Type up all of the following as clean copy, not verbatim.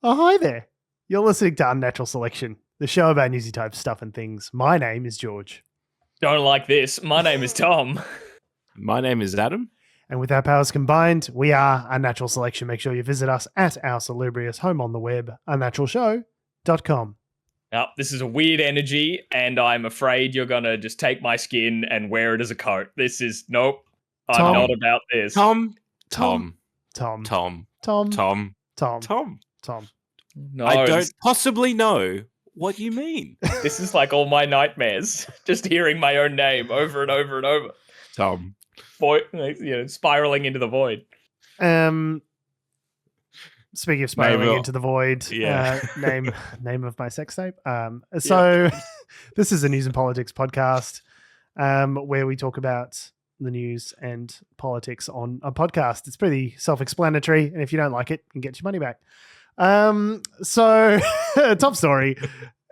Oh, hi there. You're listening to Unnatural Selection, the show about newsy type stuff and things. My name is George. Don't like this. My name is Tom. My name is Adam. And with our powers combined, we are Unnatural Selection. Make sure you visit us at our salubrious home on the web, unnaturalshow.com. Now, this is a weird energy, and I'm afraid you're going to just take my skin and wear it as a coat. This is, nope, I'm not about this. Tom. No, I don't possibly know what you mean. This is like all my nightmares, just hearing my own name over and over and over. Tom. Spiraling into the void. Speaking of spiraling into the void, name of my sex tape. This is a news and politics podcast where we talk about the news and politics on a podcast. It's pretty self-explanatory, and if you don't like it, you can get your money back. Top story.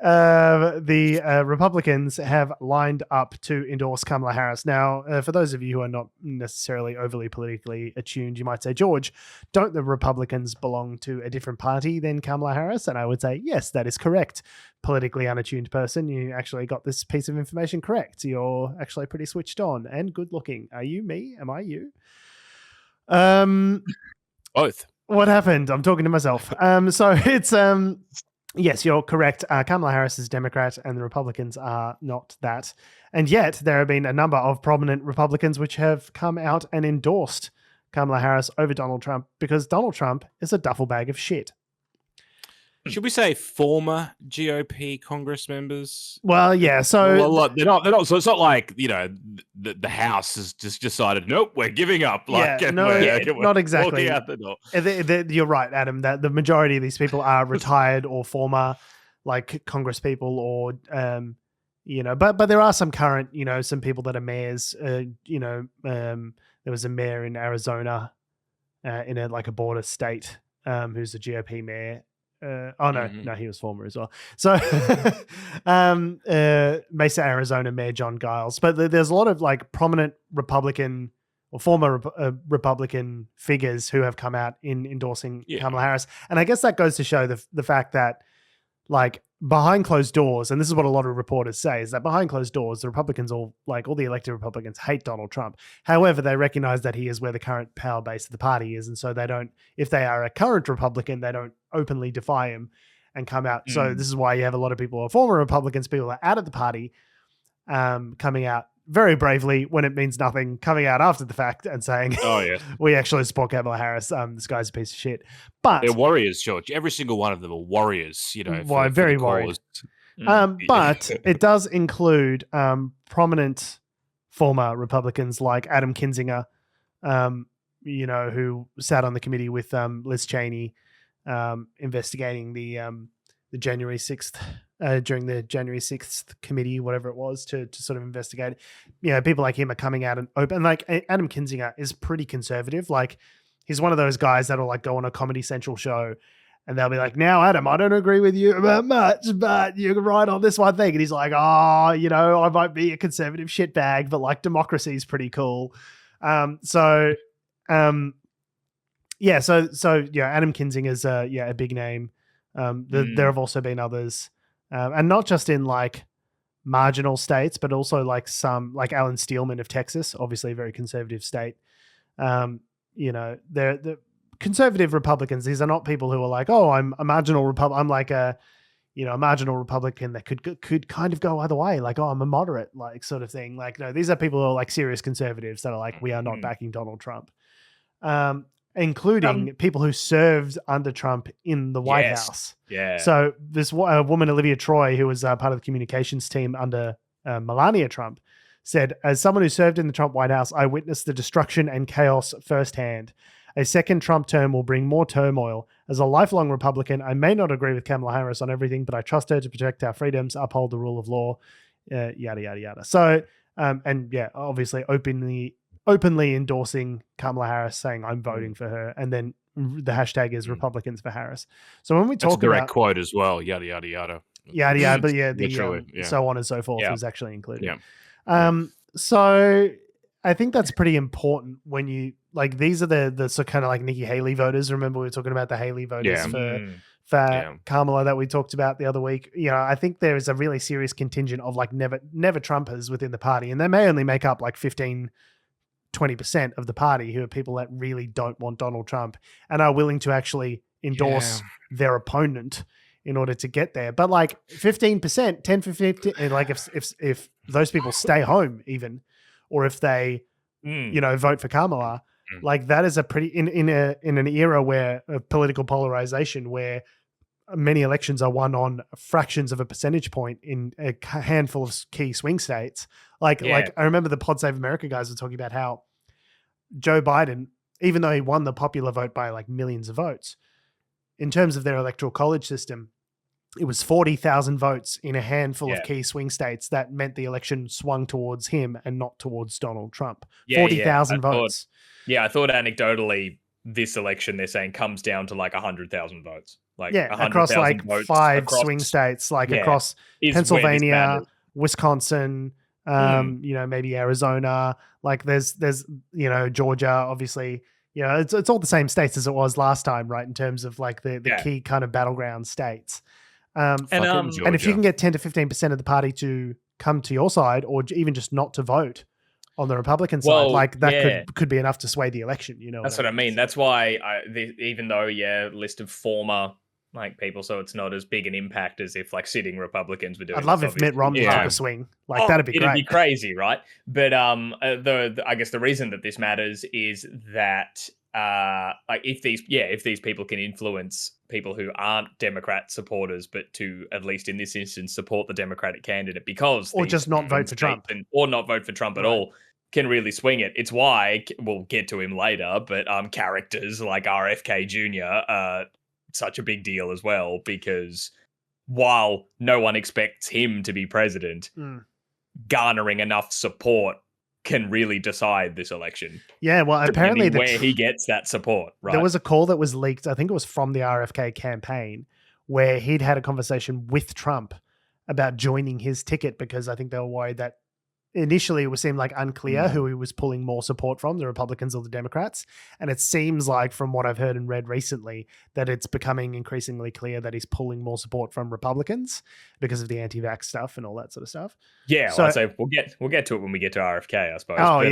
The Republicans have lined up to endorse Kamala Harris. Now, for those of you who are not necessarily overly politically attuned, you might say, George, don't the Republicans belong to a different party than Kamala Harris? And I would say, yes, that is correct. Politically unattuned person, you actually got this piece of information correct. You're actually pretty switched on and good looking. Are you me? Am I you? Both. What happened? I'm talking to myself. Yes, you're correct. Kamala Harris is Democrat and the Republicans are not that. And yet there have been a number of prominent Republicans which have come out and endorsed Kamala Harris over Donald Trump because Donald Trump is a duffel bag of shit. Should we say former GOP Congress members? Well, yeah. So they're not. So it's not like, the House has just decided, nope, we're giving up. Not exactly. Out the door. You're right, Adam. That the majority of these people are retired or former, like Congress people, or But there are some current, some people that are mayors. There was a mayor in Arizona, in a border state, who's a GOP mayor. No, he was former as well. So, Mesa, Arizona Mayor John Giles. But there's a lot of prominent Republican or former Republican figures who have come out in endorsing Kamala Harris. And I guess that goes to show the fact that behind closed doors, and this is what a lot of reporters say, is that behind closed doors, the Republicans all the elected Republicans hate Donald Trump. However, they recognize that he is where the current power base of the party is. And so they don't, if they are a current Republican, they don't openly defy him and come out. So this is why you have a lot of people who are former Republicans, people that are out of the party, coming out very bravely when it means nothing, coming out after the fact and saying, we actually support Kamala Harris. This guy's a piece of shit. But they're warriors, George. Every single one of them are warriors, very worried. But it does include prominent former Republicans like Adam Kinzinger, who sat on the committee with Liz Cheney, investigating the January 6th, during the January 6th committee, whatever it was, to sort of investigate. People like him are coming out and open. Adam Kinzinger is pretty conservative. He's one of those guys that'll go on a Comedy Central show and they'll be like, now, Adam, I don't agree with you about much, but you're right on this one thing. And he's like, I might be a conservative shitbag, but democracy is pretty cool. Adam Kinzinger is a big name. There have also been others, and not just in marginal states, but also some Alan Steelman of Texas, obviously a very conservative state. They're the conservative Republicans. These are not people who are I'm a marginal Republican. I'm a marginal Republican that could kind of go either way. I'm a moderate, sort of thing. No, these are people who are serious conservatives that are we are not backing Donald Trump. Including people who served under Trump in the White House. Yeah. So this woman, Olivia Troy, who was part of the communications team under Melania Trump, said, as someone who served in the Trump White House, I witnessed the destruction and chaos firsthand. A second Trump term will bring more turmoil. As a lifelong Republican, I may not agree with Kamala Harris on everything, but I trust her to protect our freedoms, uphold the rule of law, yada, yada, yada. So, obviously openly endorsing Kamala Harris, saying I'm voting for her, and then the hashtag is Republicans for Harris. So when we talk about, direct quote as well, yada yada yada, yada yada, but so on and so forth was actually included. So I think that's pretty important when you these are the so kind of Nikki Haley voters. Remember we were talking about the Haley voters for Kamala that we talked about the other week. I think there is a really serious contingent of like never Trumpers within the party, and they may only make up like 15-20% of the party who are people that really don't want Donald Trump and are willing to actually endorse their opponent in order to get there. But like 15%, 10-15%, like if those people stay home even, or if they, vote for Kamala, like that is a pretty, in an era where of political polarization, where many elections are won on fractions of a percentage point in a handful of key swing states. Like I remember the Pod Save America guys were talking about how Joe Biden, even though he won the popular vote by like millions of votes, in terms of their electoral college system, it was 40,000 votes in a handful of key swing states that meant the election swung towards him and not towards Donald Trump. 40,000 votes. I thought anecdotally this election, they're saying, comes down to like 100,000 votes. Like across like votes 5 swing states, like across Pennsylvania, Wisconsin, maybe Arizona. Like there's Georgia, obviously. It's all the same states as it was last time, right? In terms of like the key kind of battleground states. And if you can get 10 to 15% of the party to come to your side, or even just not to vote on the Republican side, like that could be enough to sway the election. That's what I mean. That's why even though list of former like people, so it's not as big an impact as if like sitting Republicans were doing. I'd love if Mitt Romney took a swing. Like that'd be great. It'd be crazy, right? But I guess the reason that this matters is that like if these people can influence people who aren't Democrat supporters, but to at least in this instance support the Democratic candidate, because or just not vote for Trump, or not vote for Trump at all, can really swing it. It's why we'll get to him later, but characters like RFK Jr. are such a big deal as well, because while no one expects him to be president, garnering enough support can really decide this election. Yeah, well, apparently where he gets that support, right? There was a call that was leaked, I think it was from the RFK campaign, where he'd had a conversation with Trump about joining his ticket, because I think they were worried that initially it seemed like unclear who he was pulling more support from, the Republicans or the Democrats. And it seems like, from what I've heard and read recently, that it's becoming increasingly clear that he's pulling more support from Republicans because of the anti-vax stuff and all that sort of stuff. Yeah, so I'd say we'll get to it when we get to RFK, I suppose. Oh,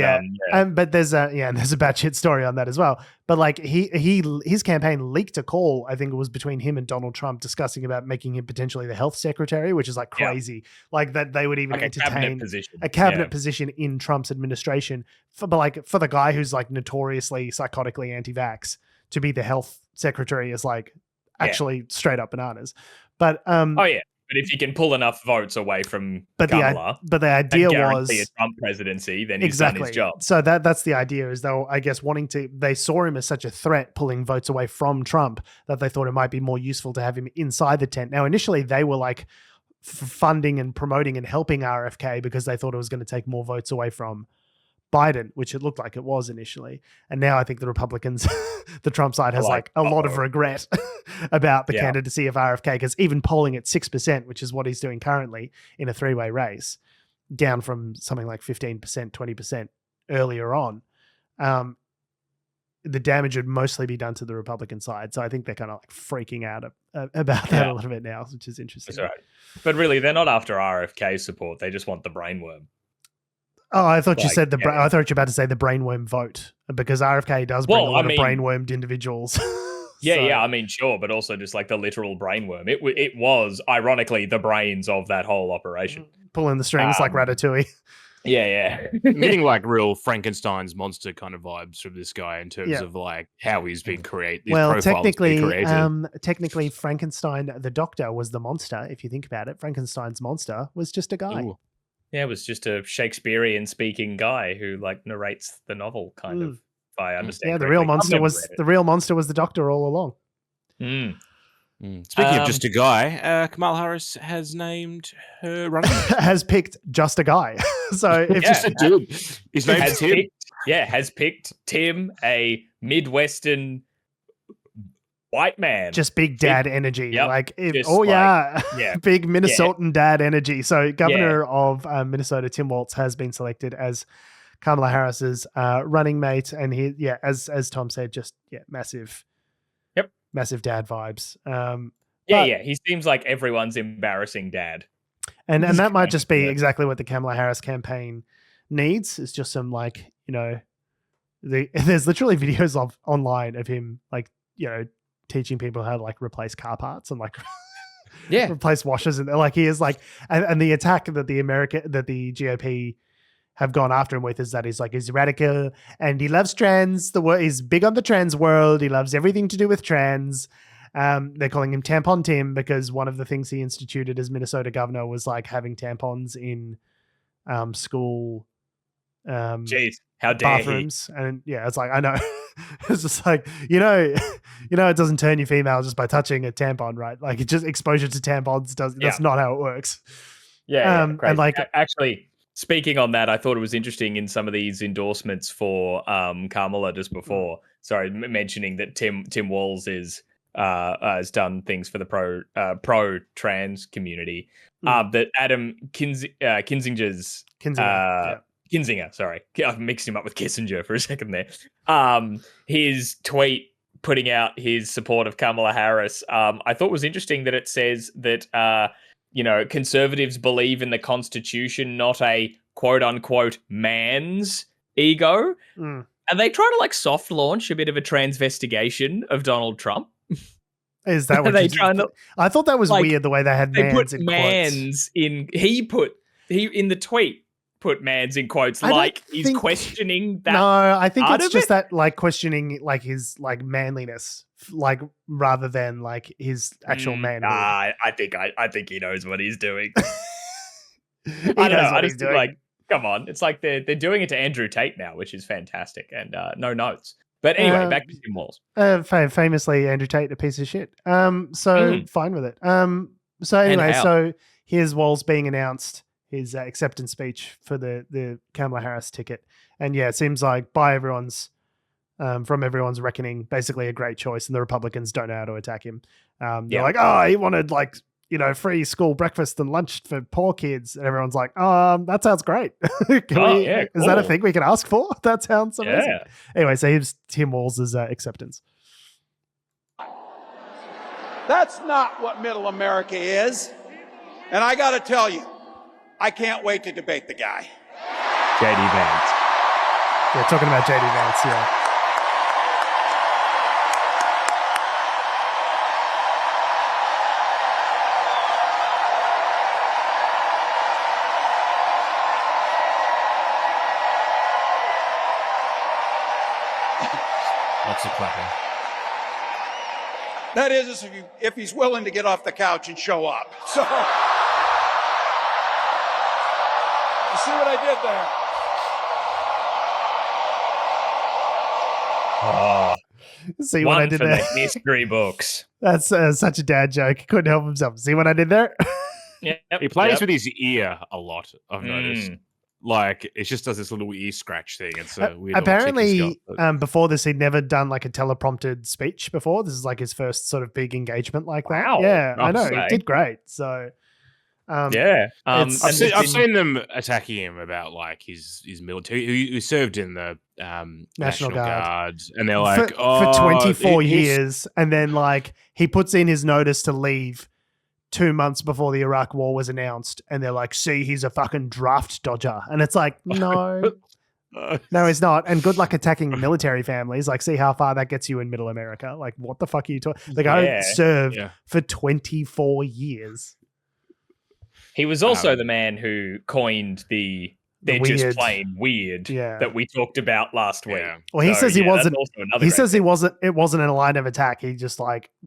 but, but there's a batshit story on that as well. But like his campaign leaked a call, I think it was between him and Donald Trump, discussing about making him potentially the health secretary, which is like crazy. Like that they would even like entertain a cabinet position in Trump's administration for the guy who's like notoriously psychotically anti-vax to be the health secretary is like actually straight up bananas. But but if he can pull enough votes away from Kamala, but the idea was a Trump presidency, then he's done his job. So that's the idea, is though, I guess, they saw him as such a threat, pulling votes away from Trump, that they thought it might be more useful to have him inside the tent. Now, initially they were like funding and promoting and helping RFK because they thought it was going to take more votes away from Biden, which it looked like it was initially. And now I think the Republicans, the Trump side has like a lot of regret about the candidacy of RFK, because even polling at 6%, which is what he's doing currently in a 3-way race, down from something like 15%, 20% earlier on, the damage would mostly be done to the Republican side. So I think they're kind of like freaking out about that a little bit now, which is interesting. That's right. But really, they're not after RFK support. They just want the brainworm. Oh, I thought you said I thought you were about to say the brainworm vote, because RFK does bring a lot of brainwormed individuals. I mean, sure, but also just like the literal brainworm. It was ironically the brains of that whole operation, pulling the strings like Ratatouille. Getting like real Frankenstein's monster kind of vibes from this guy in terms of like how he's been created. Well, technically, Frankenstein, the doctor, was the monster. If you think about it, Frankenstein's monster was just a guy. Ooh. Yeah, it was just a Shakespearean speaking guy who like narrates the novel, kind of. If I understand. Yeah, the real monster was the doctor all along. Speaking of just a guy, Kamala Harris has named her running mate. Has picked just a guy. So if just a dude, his name is Tim. Has picked Tim, a Midwestern white man, just big dad energy. Like big Minnesotan dad energy. So governor of Minnesota, Tim Walz, has been selected as Kamala Harris's running mate, and he as Tom said, just massive dad vibes. Yeah. He seems like everyone's embarrassing dad. And that might just be exactly what the Kamala Harris campaign needs. It's just some there's literally videos online of him teaching people how to replace car parts and replace washers, and he is and the attack that the GOP have gone after him with is that he's radical and he loves trans. He's big on the trans world. He loves everything to do with trans. They're calling him Tampon Tim because one of the things he instituted as Minnesota governor was having tampons in school Jeez, how dare bathrooms. And it's I know. It's just it doesn't turn you female just by touching a tampon, right? It just exposure to tampons that's not how it works. And actually, speaking on that, I thought it was interesting in some of these endorsements for Kamala just before. Sorry, mentioning that Tim Walz has done things for the pro trans community. That Adam Kinzinger's Kinzinger, sorry, I mixed him up with Kissinger for a second there. His tweet putting out his support of Kamala Harris, I thought was interesting that it says that conservatives believe in the Constitution, not a quote unquote man's ego. And they try to soft launch a bit of a transvestigation of Donald Trump. Is that what I thought that was weird the way they had mans in quotes. In the tweet put mans in quotes he's questioning that. No, I think it's just that questioning his manliness rather than his actual manhood. I think he knows what he's doing. I don't know. I just think come on. It's they're doing it to Andrew Tate now, which is fantastic, and no notes. But anyway, back to Tim Walz. Famously, Andrew Tate, a piece of shit. Fine with it. So here's Walz being announced, his acceptance speech for the Kamala Harris ticket. And it seems by everyone's, from everyone's reckoning, basically a great choice, and the Republicans don't know how to attack him. They're he wanted free school breakfast and lunch for poor kids. And everyone's that sounds great. Cool. Is that a thing we can ask for? That sounds amazing. Yeah. Anyway, so here's Tim Walz's acceptance. That's not what middle America is. And I got to tell you, I can't wait to debate the guy. JD Vance. Yeah, talking about JD Vance, yeah. Lots of clapping. That is if he's willing to get off the couch and show up. So, you see what I did there? Oh, see what I did there? The history books. That's such a dad joke. He couldn't help himself. See what I did there? He plays with his ear a lot, I've noticed. It just does this little ear scratch thing. It's a weird. Apparently, before this, he'd never done a teleprompted speech before. This is his first sort of big engagement like that. Wow. Yeah, I know. He did great. So, I've seen them attacking him about his military. He served in the National Guard, and they're for 24 years, and then he puts in his notice to leave 2 months before the Iraq war was announced, and they're see, he's a fucking draft dodger. And it's no, no, he's not. And good luck attacking military families. See how far that gets you in middle America. What the fuck are you talking? The guy served for 24 years. He was also the man who coined they're just plain weird that we talked about last week. Well, he says he wasn't. He says he wasn't. It wasn't a line of attack. He just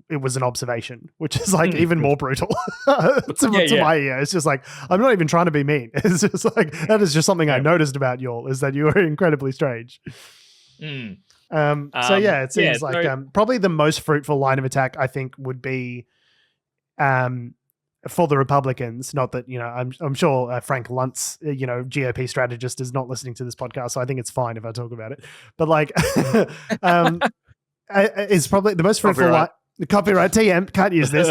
it was an observation, which is even more brutal to my ear. It's just I'm not even trying to be mean. It's just that is just something I noticed about y'all, is that you are incredibly strange. It seems probably the most fruitful line of attack I think would be for the Republicans. Not that, I'm sure Frank Luntz, GOP strategist, is not listening to this podcast, so I think it's fine if I talk about it. But it's probably the most fruitful line. The copyright TM, can't use this.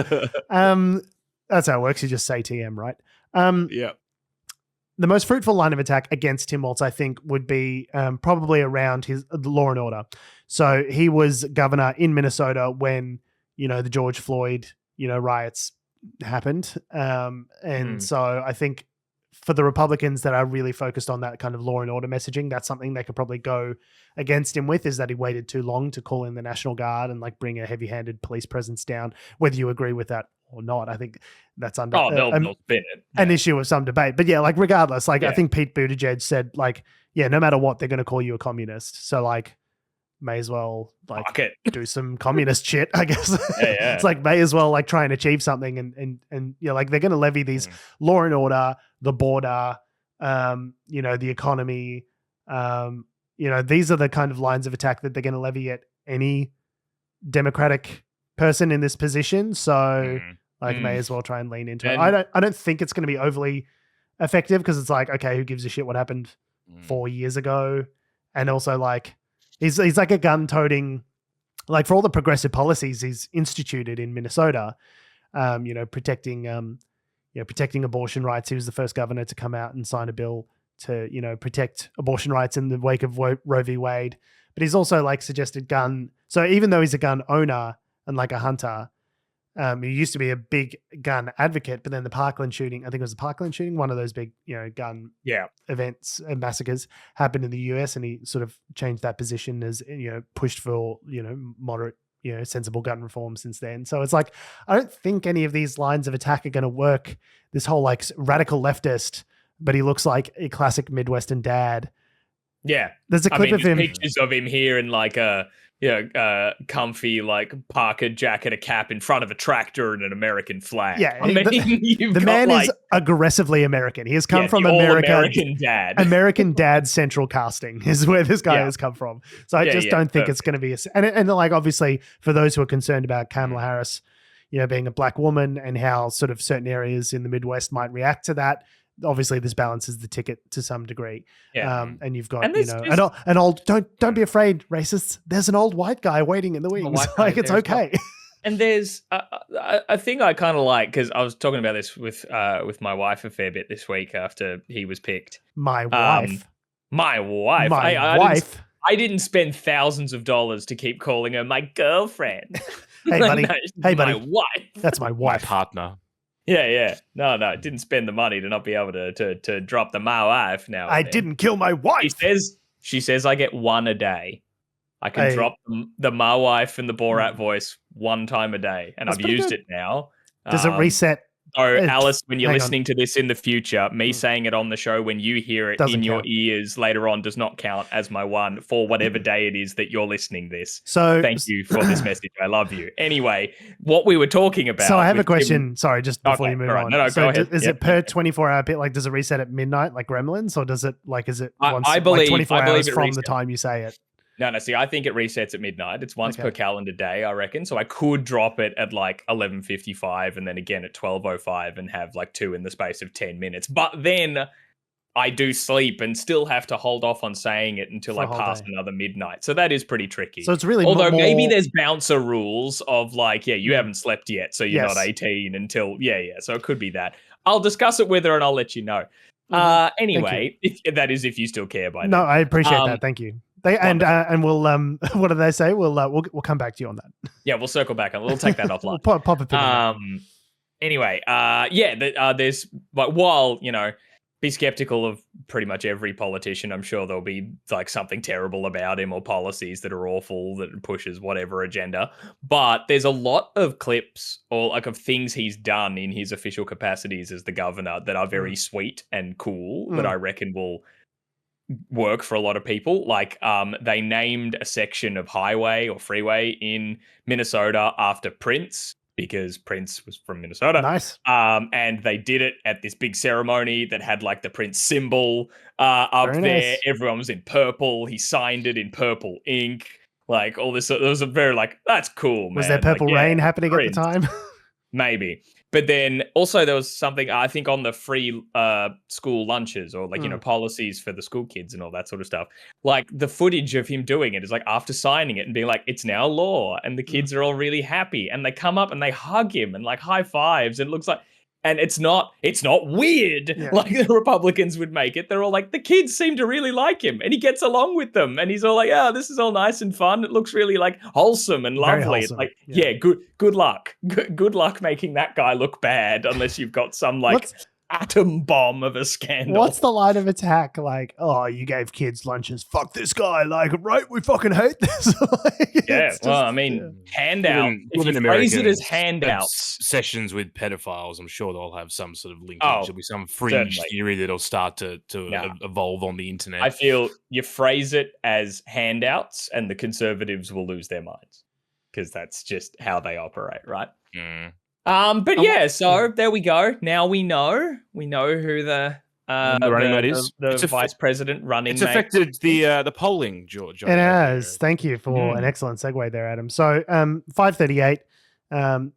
That's how it works. You just say TM, right? The most fruitful line of attack against Tim Walz, I think, would be probably around his law and order. So he was governor in Minnesota when, the George Floyd riots happened. And so I think for the Republicans that are really focused on that kind of law and order messaging, that's something they could probably go against him with, is that he waited too long to call in the National Guard and like bring a heavy-handed police presence down. Whether you agree with that or not, I think that's under they'll spin it. An issue of some debate. But yeah, like regardless, like I think Pete Buttigieg said, like, yeah, no matter what, they're going to call you a communist. So like, may as well like do some communist shit, I guess. It's like, may as well like try and achieve something, and like they're going to levy these law and order, the border, the economy. These are the kind of lines of attack that they're going to levy at any Democratic person in this position. So may as well try and lean into it. I don't think it's going to be overly effective, because it's like, okay, who gives a shit what happened 4 years ago? And also like, he's like a gun-toting, like for all the progressive policies he's instituted in Minnesota, protecting abortion rights. He was the first governor to come out and sign a bill to, protect abortion rights in the wake of Roe v. Wade. But he's also like suggested gun. So even though he's a gun owner and like a hunter, he used to be a big gun advocate, but then the Parkland shooting, I think it was the Parkland shooting, one of those big, gun events and massacres happened in the US, and he sort of changed that position as, pushed for, moderate, sensible gun reform since then. So it's like, I don't think any of these lines of attack are going to work. This whole like radical leftist, but he looks like a classic Midwestern dad. Yeah. There's a clip of him. Pictures of him here in like a, comfy like Parker jacket, a cap in front of a tractor and an American flag. Yeah, the man is aggressively American. He has come from America. American dad. American dad central casting is where this guy has come from. So I just don't think it's going to be and like obviously for those who are concerned about Kamala Harris, being a black woman and how sort of certain areas in the Midwest might react to that. Obviously, this balances the ticket to some degree. And you've got, an old, don't be afraid, racists. There's an old white guy waiting in the wings. Like, it's okay. And there's a thing I kind of like, because I was talking about this with my wife a fair bit this week after he was picked. My wife. I didn't spend thousands of dollars to keep calling her my girlfriend. Hey, buddy. Hey, buddy. My wife. That's my wife. My partner. Yeah. No, didn't spend the money to not be able to drop the my wife now. I didn't kill my wife. She says I get one a day. I can drop the my wife and the Borat voice one time a day, and I've used it now. Does it reset? So, Alice, when you're listening to this in the future, me saying it on the show when you hear it in your ears later on does not count as my one for whatever day it is that you're listening this. So thank you for this message. I love you. Anyway, what we were talking about. So I have a question. Sorry, just before you move on. No, so go ahead. Is it per 24-hour bit? Like, does it reset at midnight like Gremlins, or does it is it once, I believe, 24 hours from the time you say it? No, see, I think it resets at midnight. It's once per calendar day, I reckon. So I could drop it at like 11:55 and then again at 12:05 and have like two in the space of 10 minutes. But then I do sleep and still have to hold off on saying it until I pass another midnight. So that is pretty tricky. So it's really although maybe there's bouncer rules of like, you haven't slept yet, so you're not 18 until So it could be that. I'll discuss it with her and I'll let you know. Anyway, if you still care by No, I appreciate that. Thank you. And we'll what do they say? We'll come back to you on that. Yeah, we'll circle back and we'll take that offline. We'll pop a pin. Anyway, there's while be skeptical of pretty much every politician. I'm sure there'll be like something terrible about him or policies that are awful that pushes whatever agenda. But there's a lot of clips or like of things he's done in his official capacities as the governor that are very sweet and cool that I reckon will work for a lot of people. Like they named a section of highway or freeway in Minnesota after Prince, because Prince was from Minnesota. Nice. And they did it at this big ceremony that had like the Prince symbol up very there. Nice. Everyone was in purple. He signed it in purple ink. Like all this. It was a very like, that's cool, man. Was there purple rain happening Prince. At the time? Maybe. But then also there was something, I think, on the free school lunches or like, policies for the school kids and all that sort of stuff. Like the footage of him doing it is like after signing it and being like, it's now law. And the kids are all really happy. And they come up and they hug him and like high fives. And it looks like And it's not weird like the Republicans would make it. They're all like, the kids seem to really like him and he gets along with them. And he's all like, oh, this is all nice and fun. It looks really like wholesome and lovely. Wholesome. It's like, good luck. Good luck making that guy look bad unless you've got some like atom bomb of a scandal. What's the line of attack? Like, oh, you gave kids lunches. Fuck this guy. Like, right? We fucking hate this. Handout. If you phrase it as handouts. Sessions with pedophiles, I'm sure they'll have some sort of linkage. There'll be some fringe theory that'll start to evolve on the internet. I feel you phrase it as handouts and the conservatives will lose their minds because that's just how they operate, right? Mm. So there we go. Now we know who the running mate is. The vice president running mate. It's affected the polling, George. It has. Thank you for an excellent segue there, Adam. So 538,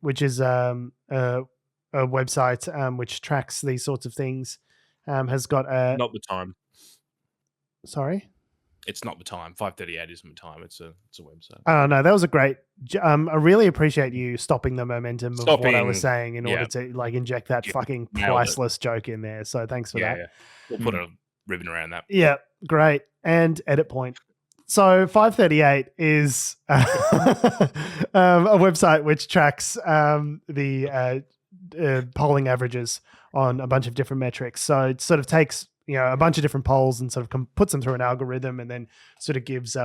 which is a website which tracks these sorts of things, has got a... Not the time. Sorry? It's not the time. 538 isn't the time. It's a website. Oh, no, that was a great... I really appreciate you stopping the momentum of what I was saying in order to like inject that fucking priceless joke in there. So thanks for that. Yeah. We'll put a ribbon around that. Yeah, great. And edit point. So 538 is a website which tracks the polling averages on a bunch of different metrics. So it sort of takes a bunch of different polls and sort of puts them through an algorithm and then sort of gives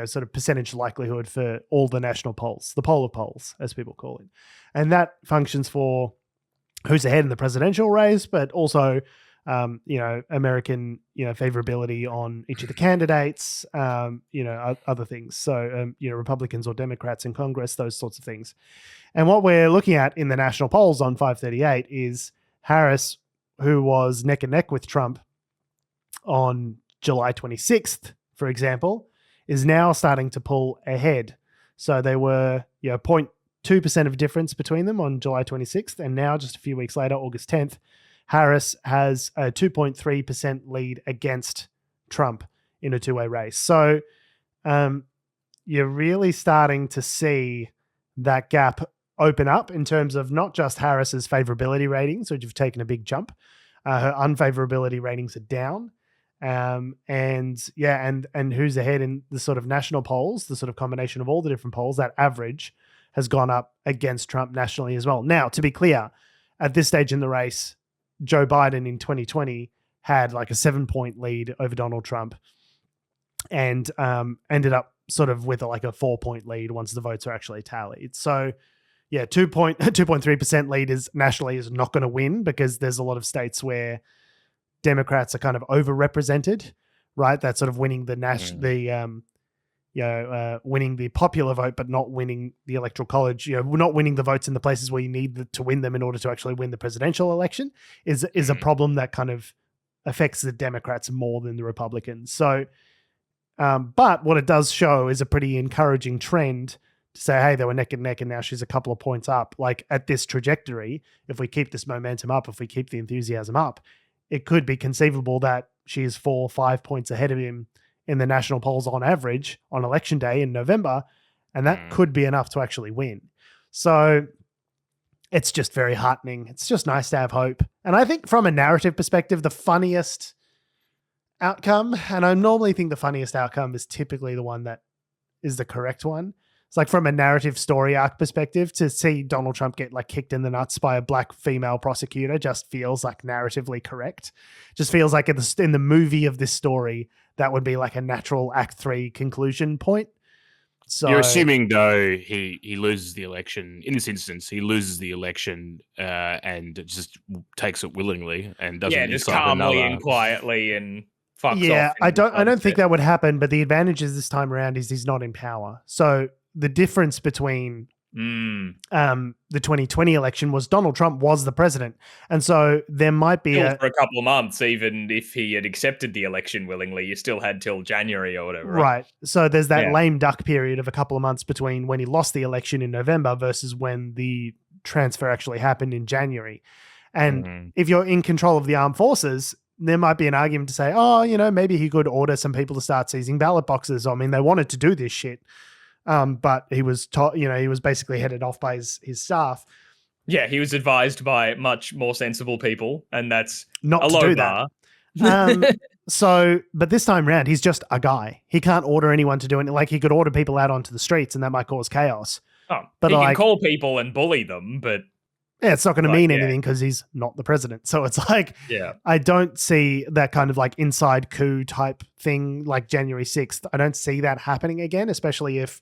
sort of percentage likelihood for all the national polls, the poll of polls, as people call it. And that functions for who's ahead in the presidential race, but also American favorability on each of the candidates, other things. So Republicans or Democrats in Congress, those sorts of things. And what we're looking at in the national polls on 538 is Harris, who was neck and neck with Trump on July 26th, for example, is now starting to pull ahead. So they were 0.2% of difference between them on July 26th. And now just a few weeks later, August 10th, Harris has a 2.3% lead against Trump in a two-way race. So you're really starting to see that gap open up in terms of not just Harris's favorability ratings, which have taken a big jump. Her unfavorability ratings are down. And who's ahead in the sort of national polls, the sort of combination of all the different polls, that average has gone up against Trump nationally as well. Now, to be clear, at this stage in the race, Joe Biden in 2020 had like a 7-point lead over Donald Trump and ended up sort of with like a 4-point lead once the votes are actually tallied. So 2.3% lead is nationally is not going to win because there's a lot of states where Democrats are kind of overrepresented, right? That's sort of winning the winning the popular vote, but not winning the electoral college. We're not winning the votes in the places where you need to win them in order to actually win the presidential election. Is a problem that kind of affects the Democrats more than the Republicans. So, but what it does show is a pretty encouraging trend to say, hey, they were neck and neck, and now she's a couple of points up. Like at this trajectory, if we keep this momentum up, if we keep the enthusiasm up, it could be conceivable that she is 4 or 5 points ahead of him in the national polls on average on election day in November. And that could be enough to actually win. So it's just very heartening. It's just nice to have hope. And I think from a narrative perspective, the funniest outcome, and I normally think the funniest outcome is typically the one that is the correct one. It's like from a narrative story arc perspective, to see Donald Trump get like kicked in the nuts by a black female prosecutor just feels like narratively correct. Just feels like in the movie of this story, that would be like a natural Act 3 conclusion point. So you're assuming though he loses the election. In this instance, he loses the election and just takes it willingly and doesn't just calmly and quietly and fucks off. Yeah, I don't think that would happen. But the advantage is this time around is he's not in power. So the difference between the 2020 election was Donald Trump was the president. And so there might be for a couple of months, even if he had accepted the election willingly, you still had till January or whatever. Right. So there's that lame duck period of a couple of months between when he lost the election in November versus when the transfer actually happened in January. And if you're in control of the armed forces, there might be an argument to say, maybe he could order some people to start seizing ballot boxes. I mean, they wanted to do this shit. But he was he was basically headed off by his staff. Yeah, he was advised by much more sensible people, and that's not a to low do bar. that. But this time round, he's just a guy. He can't order anyone to do anything. Like, he could order people out onto the streets, and that might cause chaos. Oh, but he like, can call people and bully them, but yeah, it's not going to mean anything because he's not the president. So it's like, I don't see that kind of like inside coup type thing like January 6th. I don't see that happening again, especially if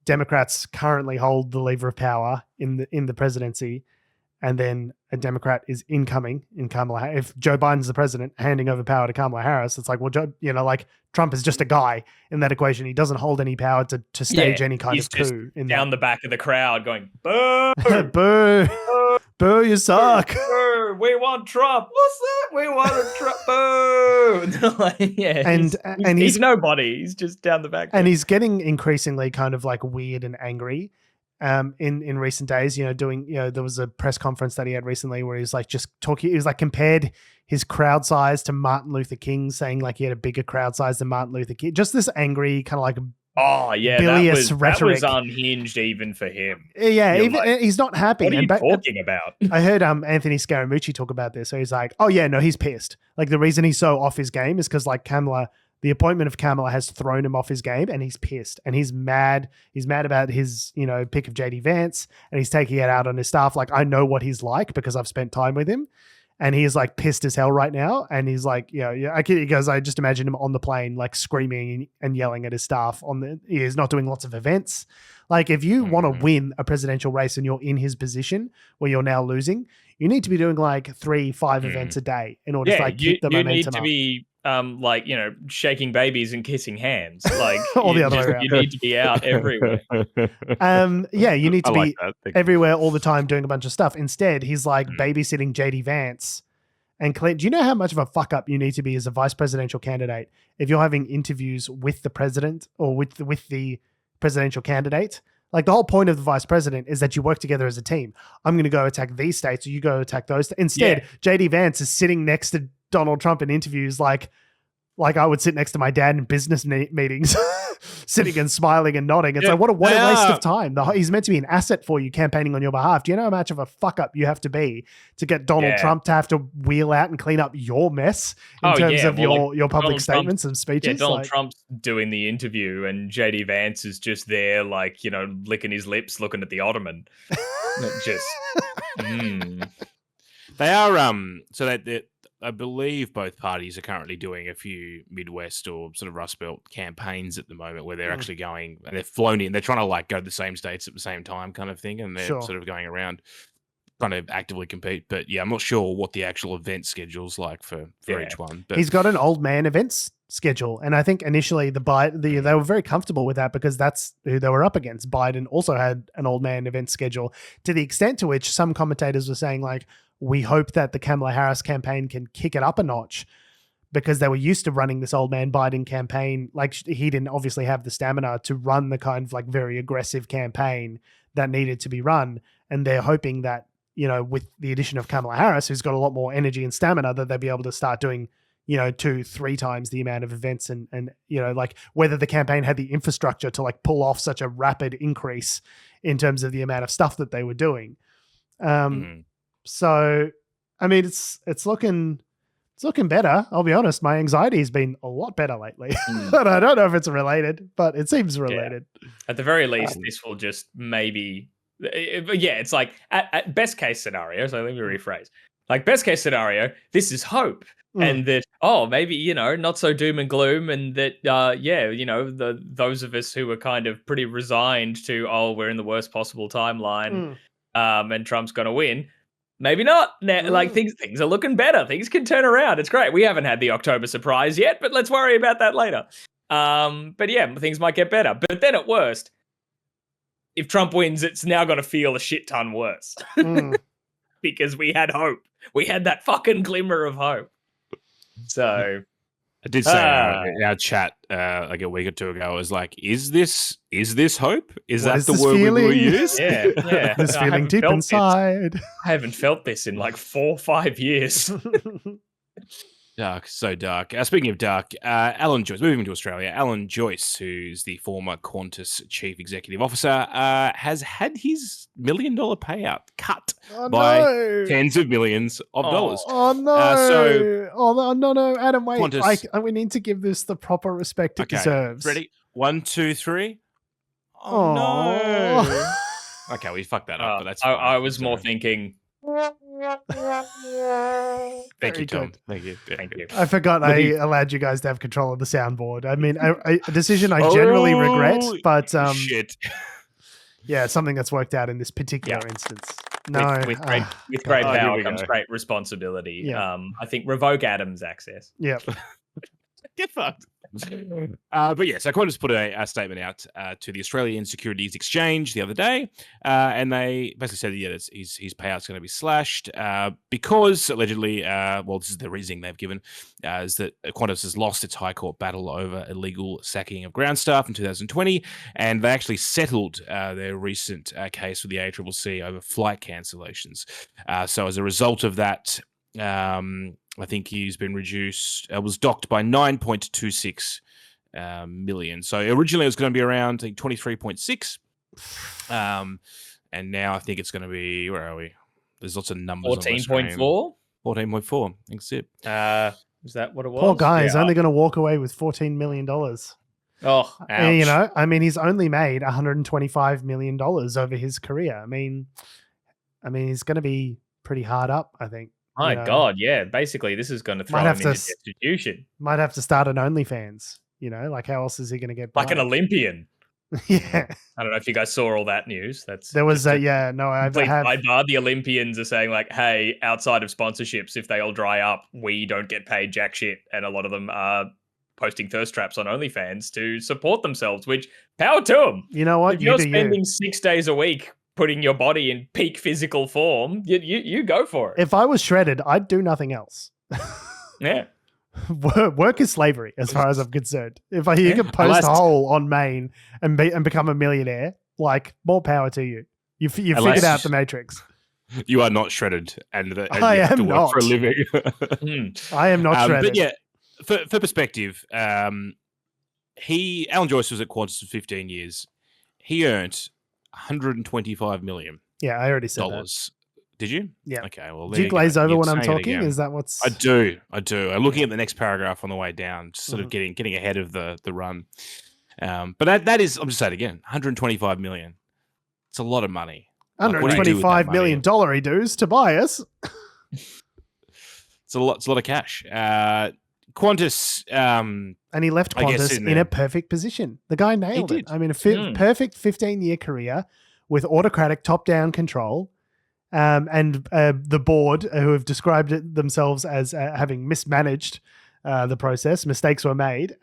Democrats currently hold the lever of power in the presidency, and then a Democrat is incoming in Kamala Harris. If Joe Biden's the president, handing over power to Kamala Harris, it's like, well, like Trump is just a guy in that equation. He doesn't hold any power to stage any kind of coup. Down the back of the crowd going, boo! Boo! Boo, you suck! Boo! We want Trump! What's that? We want a Trump! Boo! And he's nobody. He's just down the back. And he's getting increasingly kind of like weird and angry. In recent days, there was a press conference that he had recently where he was like just talking. He was like compared his crowd size to Martin Luther King, saying like he had a bigger crowd size than Martin Luther King. Just this angry kind of like bilious rhetoric. That was unhinged even for him. Yeah, he's not happy. What are you talking about? I heard Anthony Scaramucci talk about this. So he's like, oh yeah, no, he's pissed. Like the reason he's so off his game is because like the appointment of Kamala has thrown him off his game, and he's pissed and he's mad. He's mad about his, pick of JD Vance, and he's taking it out on his staff. Like, I know what he's like because I've spent time with him, and he is like pissed as hell right now. And he's like, he goes, I just imagine him on the plane, like screaming and yelling at his staff he's not doing lots of events. Like, if you want to win a presidential race and you're in his position where you're now losing, you need to be doing like 3-5 events a day in order to like keep the momentum up. You need to be shaking babies and kissing hands. Like all the other way around. You need to be out everywhere. You need to be everywhere all the time doing a bunch of stuff. Instead, he's like babysitting JD Vance and Clinton. Do you know how much of a fuck up you need to be as a vice presidential candidate if you're having interviews with the president or with the presidential candidate? Like, the whole point of the vice president is that you work together as a team. I'm going to go attack these states, or you go attack those. Instead, JD Vance is sitting next to Donald Trump in interviews like I would sit next to my dad in business meetings, sitting and smiling and nodding. It's like, what a waste of time. He's meant to be an asset for you, campaigning on your behalf. Do you know how much of a fuck up you have to be to get Donald Trump to have to wheel out and clean up your mess in terms of your public statements and speeches? Yeah, Donald Trump's doing the interview and JD Vance is just there, like, licking his lips, looking at the ottoman. Just, They are, so that I believe both parties are currently doing a few Midwest or sort of Rust Belt campaigns at the moment where they're actually going, and they're flown in. They're trying to like go to the same states at the same time kind of thing. And they're sort of going around trying to actively compete. But yeah, I'm not sure what the actual event schedule's like for each one. But he's got an old man events schedule. And I think initially they were very comfortable with that because that's who they were up against. Biden also had an old man event schedule, to the extent to which some commentators were saying like, we hope that the Kamala Harris campaign can kick it up a notch because they were used to running this old man Biden campaign. Like, he didn't obviously have the stamina to run the kind of like very aggressive campaign that needed to be run. And they're hoping that, with the addition of Kamala Harris, who's got a lot more energy and stamina, that they'll be able to start doing, 2-3 times the amount of events and like whether the campaign had the infrastructure to like pull off such a rapid increase in terms of the amount of stuff that they were doing. So, I mean, it's looking better. I'll be honest. My anxiety has been a lot better lately. And I don't know if it's related, but it seems related. Yeah. At the very least, this will just maybe, it's like at best case scenario. So let me rephrase. Like, best case scenario, this is hope. And that, maybe, not so doom and gloom. And that, those of us who are kind of pretty resigned to, we're in the worst possible timeline and Trump's going to win. Maybe not. Like, things are looking better. Things can turn around. It's great. We haven't had the October surprise yet, but let's worry about that later. But yeah, things might get better. But then at worst, if Trump wins, it's now going to feel a shit ton worse. Because we had hope. We had that fucking glimmer of hope. So I did say in our chat like a week or two ago, I was like, is this hope? Is that the word we will use? Yeah. This feeling deep inside. I haven't felt this in like 4 or 5 years. Dark, so dark. Speaking of dark, Alan Joyce, moving to Australia, Alan Joyce, who's the former Qantas chief executive officer, has had his $1 million payout cut by tens of millions of dollars. Oh no! No, Adam, wait! Qantas, we need to give this the proper respect it deserves. Ready? 1, 2, 3. Oh no! Okay, we fucked that up, but that's fine. I was more thinking. Thank you, Tom. Thank you. I forgot I allowed you guys to have control of the soundboard. I mean, a decision I generally regret, but shit. Yeah, something that's worked out in this particular instance. No, with great power comes great responsibility. Yeah. I think revoke Adam's access. Yeah. Get fucked. But yeah, so Qantas put a statement out to the Australian Securities Exchange the other day, and they basically said, his payout's going to be slashed because allegedly, this is the reasoning they've given, is that Qantas has lost its High Court battle over illegal sacking of ground staff in 2020, and they actually settled their recent case with the ACCC over flight cancellations. So as a result of that, I think he's been reduced, was docked by 9.26 million. So originally it was going to be around 23.6. And now I think it's going to be, where are we? There's lots of numbers. 14.4? 14.4. That's it. Is that what it was? Poor guy is only going to walk away with $14 million. Oh, ouch. And, he's only made $125 million over his career. I mean, he's going to be pretty hard up, I think. My God, yeah. Basically, this is going to throw him into destitution. Might have to start an OnlyFans. Like how else is he going to get by? Like an Olympian. Yeah. I don't know if you guys saw all that news. There was I've the Olympians are saying like, hey, outside of sponsorships, if they all dry up, we don't get paid jack shit. And a lot of them are posting thirst traps on OnlyFans to support themselves, which power to them. You know what? If you're spending 6 days a week putting your body in peak physical form, you go for it. If I was shredded, I'd do nothing else. Yeah. Work is slavery, as far as I'm concerned. If you can post a hole on Maine and become a millionaire, like, more power to you. You figured out the matrix. You are not shredded, and I you have to am work not for a living. I am not shredded. But yeah, for perspective, Alan Joyce was at Qantas for 15 years. He earned $125 million. Yeah, I already said that. Did you? Yeah. Okay. Well, do you glaze over when I'm talking? Is that what's? I do. I'm looking at the next paragraph on the way down, just sort of getting ahead of the run. But that is, I'm just saying it again, $125 million. It's a lot of money. $125 million dues, Tobias. It's a lot of cash. Qantas, and he left Qantas in a perfect position. The guy nailed it. I mean, a perfect 15-year career with autocratic top-down control. And the board, who have described themselves as having mismanaged the process, mistakes were made.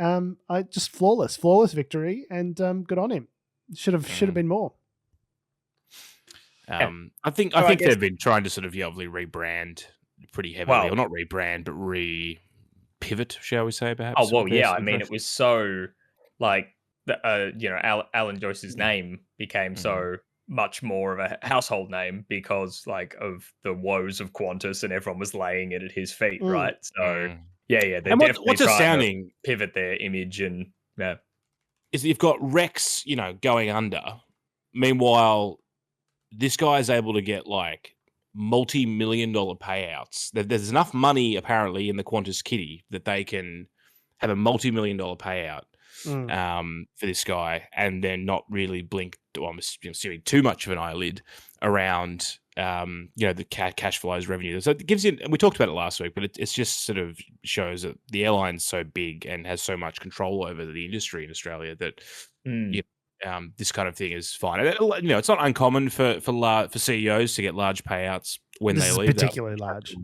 Just flawless victory, and good on him. Should have been more. I think they've been trying to sort of obviously rebrand pretty heavily, or not rebrand, but pivot, shall we say, perhaps? Oh well, yeah. I mean, it was so like Alan Joyce's name became so much more of a household name because like of the woes of Qantas, and everyone was laying it at his feet, right? So yeah, they're definitely what's astounding to pivot their image, and is you've got Rex, going under. Meanwhile, this guy is able to get like multi-million-dollar payouts. There's enough money apparently in the Qantas kitty that they can have a multi-million-dollar payout for this guy, and then not really blink, I'm assuming, too much of an eyelid around the cash flows, revenue. So it gives you, and we talked about it last week, but it's just sort of shows that the airline's so big and has so much control over the industry in Australia that this kind of thing is fine. It's not uncommon for CEOs to get large payouts when they leave. Particularly large.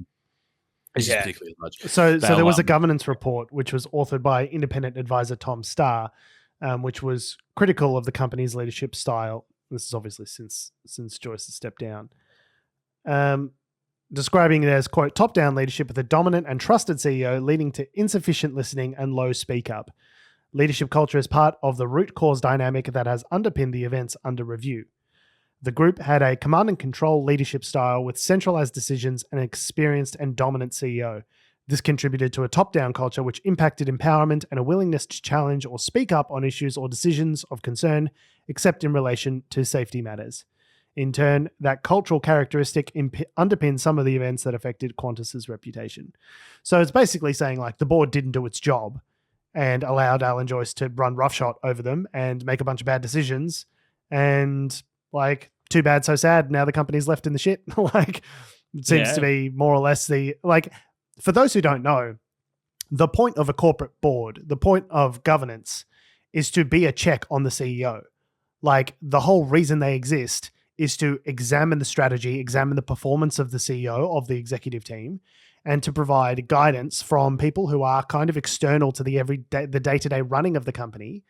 This is particularly large. So there was a governance report which was authored by independent advisor Tom Starr, which was critical of the company's leadership style. This is obviously since Joyce has stepped down. Describing it as, quote, top-down leadership with a dominant and trusted CEO leading to insufficient listening and low speak-up. Leadership culture is part of the root cause dynamic that has underpinned the events under review. The group had a command and control leadership style with centralized decisions and an experienced and dominant CEO. This contributed to a top-down culture which impacted empowerment and a willingness to challenge or speak up on issues or decisions of concern, except in relation to safety matters. In turn, that cultural characteristic underpins some of the events that affected Qantas's reputation. So it's basically saying like the board didn't do its job and allowed Alan Joyce to run roughshod over them and make a bunch of bad decisions. And like, too bad, so sad. Now the company's left in the shit. Like, it seems to be more or less for those who don't know, the point of a corporate board, the point of governance is to be a check on the CEO. Like, the whole reason they exist is to examine the strategy, examine the performance of the CEO, of the executive team, and to provide guidance from people who are kind of external to the day-to-day running of the company,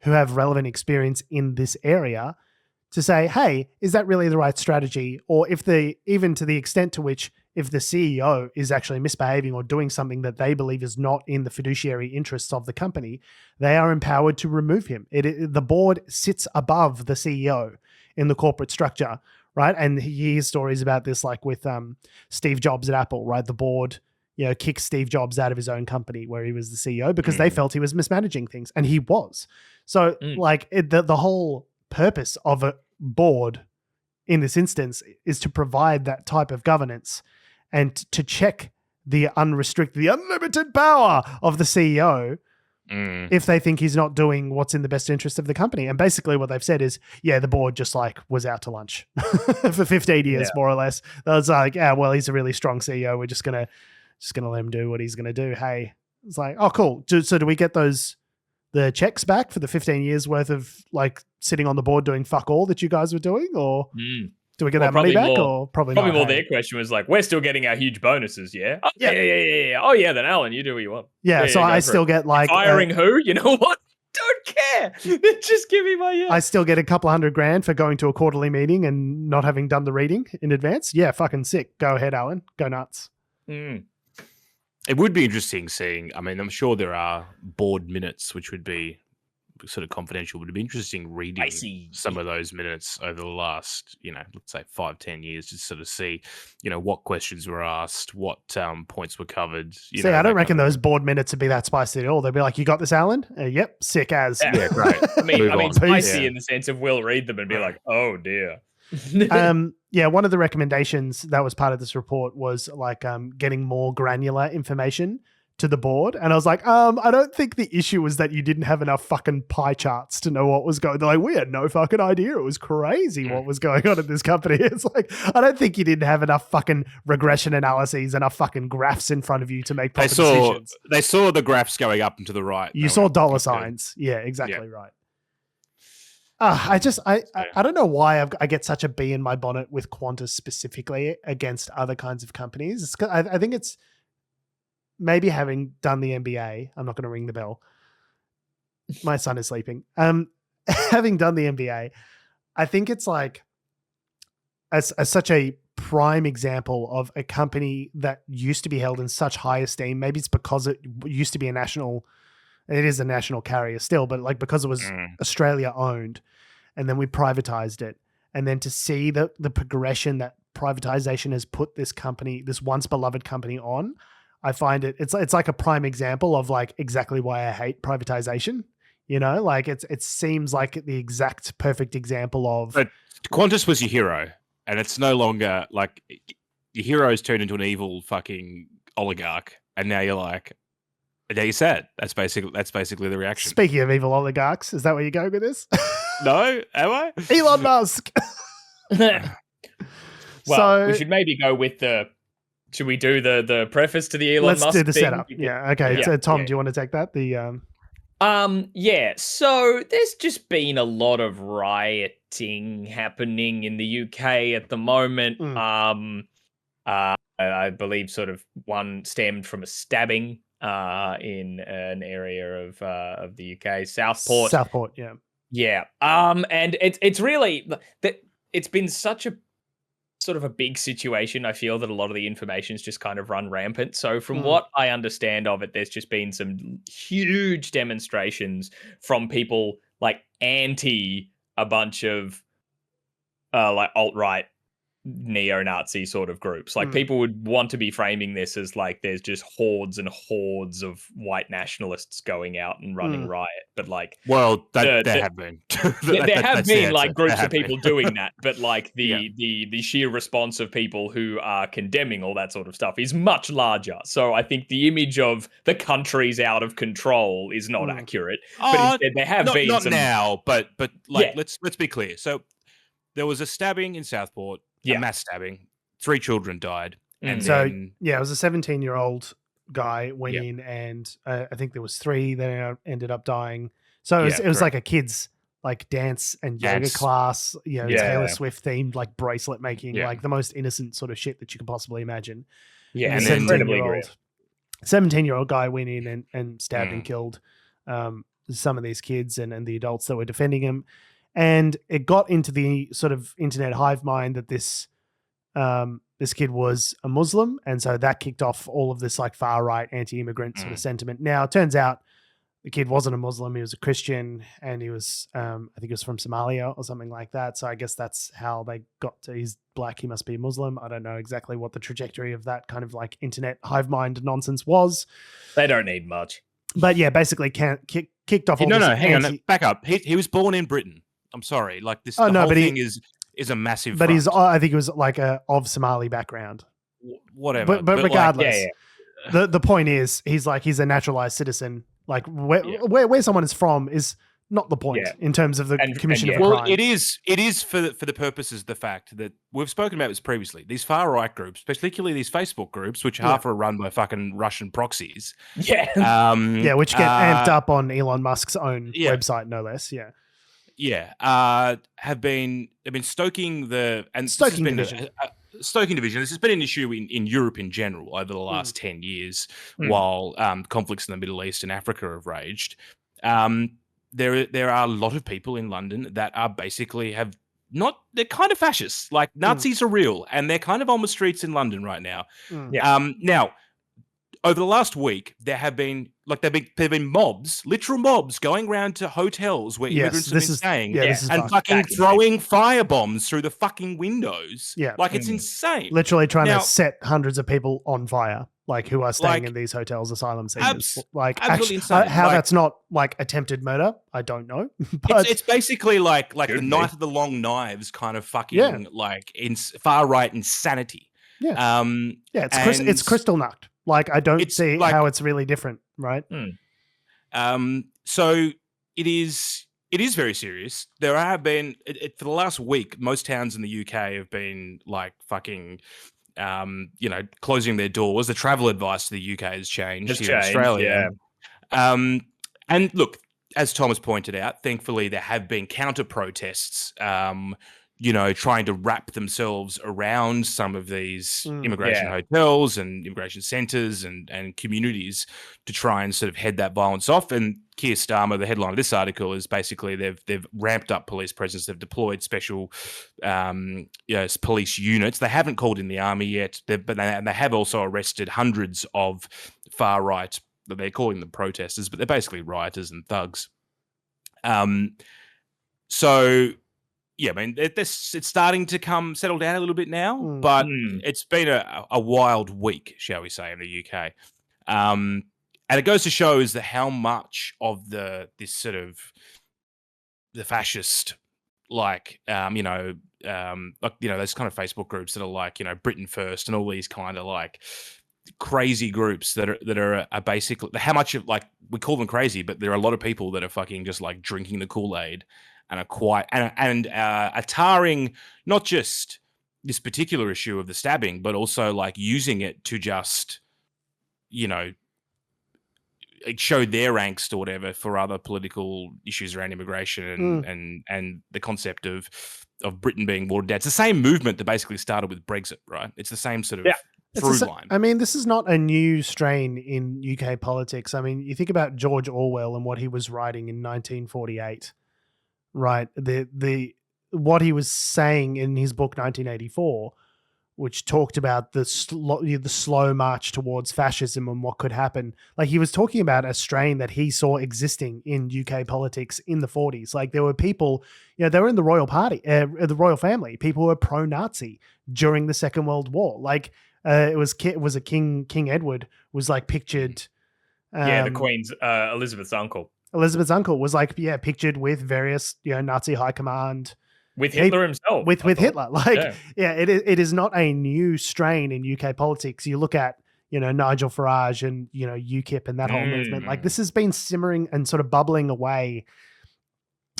who have relevant experience in this area, to say, hey, is that really the right strategy? Or even to the extent to which if the CEO is actually misbehaving or doing something that they believe is not in the fiduciary interests of the company, they are empowered to remove him. The board sits above the CEO in the corporate structure, right? And he hears stories about this, like with Steve Jobs at Apple, right? The board, kicked Steve Jobs out of his own company where he was the CEO because they felt he was mismanaging things, and he was. So the whole purpose of a board in this instance is to provide that type of governance and to check the unlimited power of the CEO if they think he's not doing what's in the best interest of the company. And basically what they've said is, the board just was out to lunch for 15 years, more or less. That was like, well, he's a really strong CEO. We're just gonna let him do what he's gonna do. Hey, it's like, oh, cool. So do we get the checks back for the 15 years worth of like sitting on the board doing fuck all that you guys were doing, or do we get that money back? Or probably not. More their question was like, we're still getting our huge bonuses, yeah? Oh, yeah. Oh yeah, then Alan, you do what you want. Yeah, so I still get like firing who? You know what? Don't care. Just give me my I still get a couple $100,000 for going to a quarterly meeting and not having done the reading in advance. Yeah, fucking sick. Go ahead, Alan. Go nuts. It would be interesting seeing, I mean, I'm sure there are board minutes which would be sort of confidential, but it'd be interesting reading some of those minutes over the last, let's say 5-10 years, to sort of see, what questions were asked, what points were covered. I don't reckon those board minutes would be that spicy at all. They'd be like, you got this, Alan? Yep, sick as. Yeah, great. I mean spicy in the sense of we'll read them and be like, oh dear. One of the recommendations that was part of this report was like getting more granular information to the board. And I was like, I don't think the issue was that you didn't have enough fucking pie charts to know what was going on. They're like, we had no fucking idea. It was crazy what was going on at this company. It's like, I don't think you didn't have enough fucking regression analyses, enough fucking graphs in front of you to make proper decisions. They saw the graphs going up and to the right. You saw dollar signs. Yeah, exactly right. I don't know why I get such a bee in my bonnet with Qantas specifically against other kinds of companies. I think it's maybe having done the MBA. I'm not going to ring the bell. My son is sleeping. Having done the MBA, I think it's like as such a prime example of a company that used to be held in such high esteem. Maybe it's because it used to be it is a national carrier still, but like because it was Australia owned, and then we privatized it, and then to see the progression that privatization has put this company, this once beloved company on, I find it's like a prime example of like exactly why I hate privatization. Like it seems like the exact perfect example of. But Qantas was your hero, and it's no longer like your hero's turned into an evil fucking oligarch, and now you're like. Now you're sad. That's basically the reaction. Speaking of evil oligarchs, is that where you're going with this? No, am I? Elon Musk. Well, we should maybe go with should we do the preface to the Elon Musk Let's do the thing? setup. Yeah, okay. So Tom, do you want to take that? So there's just been a lot of rioting happening in the UK at the moment. I believe sort of one stemmed from a stabbing in an area of the UK, Southport. Southport, yeah. Yeah. And it's really that it's been such a sort of a big situation. I feel that a lot of the information's just kind of run rampant. So from what I understand of it, there's just been some huge demonstrations from people like anti a bunch of like alt-right neo-Nazi sort of groups. Like people would want to be framing this as like there's just hordes and hordes of white nationalists going out and running riot. But like, well, there have been there have been like groups of people doing that. But like the sheer response of people who are condemning all that sort of stuff is much larger. So I think the image of the country's out of control is not accurate. But instead there have been not some now, but like let's be clear. So there was a stabbing in Southport. A mass stabbing. 3 children died. And so, then, it was a 17-year-old guy went in, and I think there was 3 that ended up dying. So it was like a kid's like dance and yoga class, Taylor Swift themed, like bracelet making, like the most innocent sort of shit that you can possibly imagine. Yeah, and then 17-year-old guy went in and stabbed and killed some of these kids and the adults that were defending him. And it got into the sort of internet hive mind that this kid was a Muslim, and so that kicked off all of this like far right anti-immigrant sort of sentiment. Now it turns out the kid wasn't a Muslim; he was a Christian, and he was I think he was from Somalia or something like that. So I guess that's how they got to he's black. He must be Muslim. I don't know exactly what the trajectory of that kind of like internet hive mind nonsense was. They don't need much, but yeah, basically kicked off. Hang on, back up. He was born in Britain. I'm sorry, like this. Whole thing is a massive. But front. I think he was like of Somali background. Whatever. But regardless, the point is he's a naturalized citizen. Like where someone is from is not the point in terms of the commission of a crime. Well, it is for the purposes of the fact that we've spoken about this previously. These far right groups, particularly these Facebook groups, which half are run by fucking Russian proxies. Which get amped up on Elon Musk's own website, no less. Have been stoking the stoking division. This has been an issue in Europe in general over the last 10 years, while conflicts in the Middle East and Africa have raged. There are a lot of people in London that are basically they're kind of fascists. Like Nazis are real, and they're kind of on the streets in London right now. Now, over the last week, there have been mobs, literal mobs, going around to hotels where immigrants have been staying, and fucking throwing firebombs through the fucking windows. Yeah, like it's insane. Literally trying to set hundreds of people on fire, like who are staying in these hotels, asylum seekers. Absolutely insane. How that's not like attempted murder, I don't know. But it's basically like the Night of the Long Knives kind of fucking like far right insanity. Yeah, it's crystal nut. Like, I don't see how it's really different, right? So it is very serious. There have been, for the last week, most towns in the UK have been like fucking, closing their doors. The travel advice to the UK has changed in Australia. And look, as Thomas pointed out, thankfully there have been counter protests, trying to wrap themselves around some of these immigration hotels and immigration centres and communities to try and sort of head that violence off. And Keir Starmer, the headline of this article, is basically they've ramped up police presence. They've deployed special police units. They haven't called in the army yet, but they have also arrested hundreds of far right, that they're calling them protesters, but they're basically rioters and thugs. Yeah, I mean, it's starting to settle down a little bit now, but it's been a wild week, shall we say, in the UK. And it goes to show is that how much of the fascist, those kind of Facebook groups that are like, Britain First and all these kind of like crazy groups that are basically, how much of, like, we call them crazy, but there are a lot of people that are fucking just like drinking the Kool-Aid and are tarring not just this particular issue of the stabbing, but also like using it to just, show their angst or whatever for other political issues around immigration and the concept of Britain being watered down. It's the same movement that basically started with Brexit, right? It's the same sort of through line. I mean, this is not a new strain in UK politics. I mean, you think about George Orwell and what he was writing in 1948. Right. What he was saying in his book 1984 which talked about the slow march towards fascism and what could happen. Like, he was talking about a strain that he saw existing in UK politics in the 40s. Like, there were people, they were in the royal party, the royal family. People were pro-Nazi during the Second World War. Like, it was a King Edward was like pictured. The Queen's Elizabeth's uncle. Elizabeth's uncle was like, pictured with various, Nazi high command. With Hitler himself. With Hitler. Like, it is not a new strain in UK politics. You look at, Nigel Farage and, UKIP and that whole movement. Like, this has been simmering and sort of bubbling away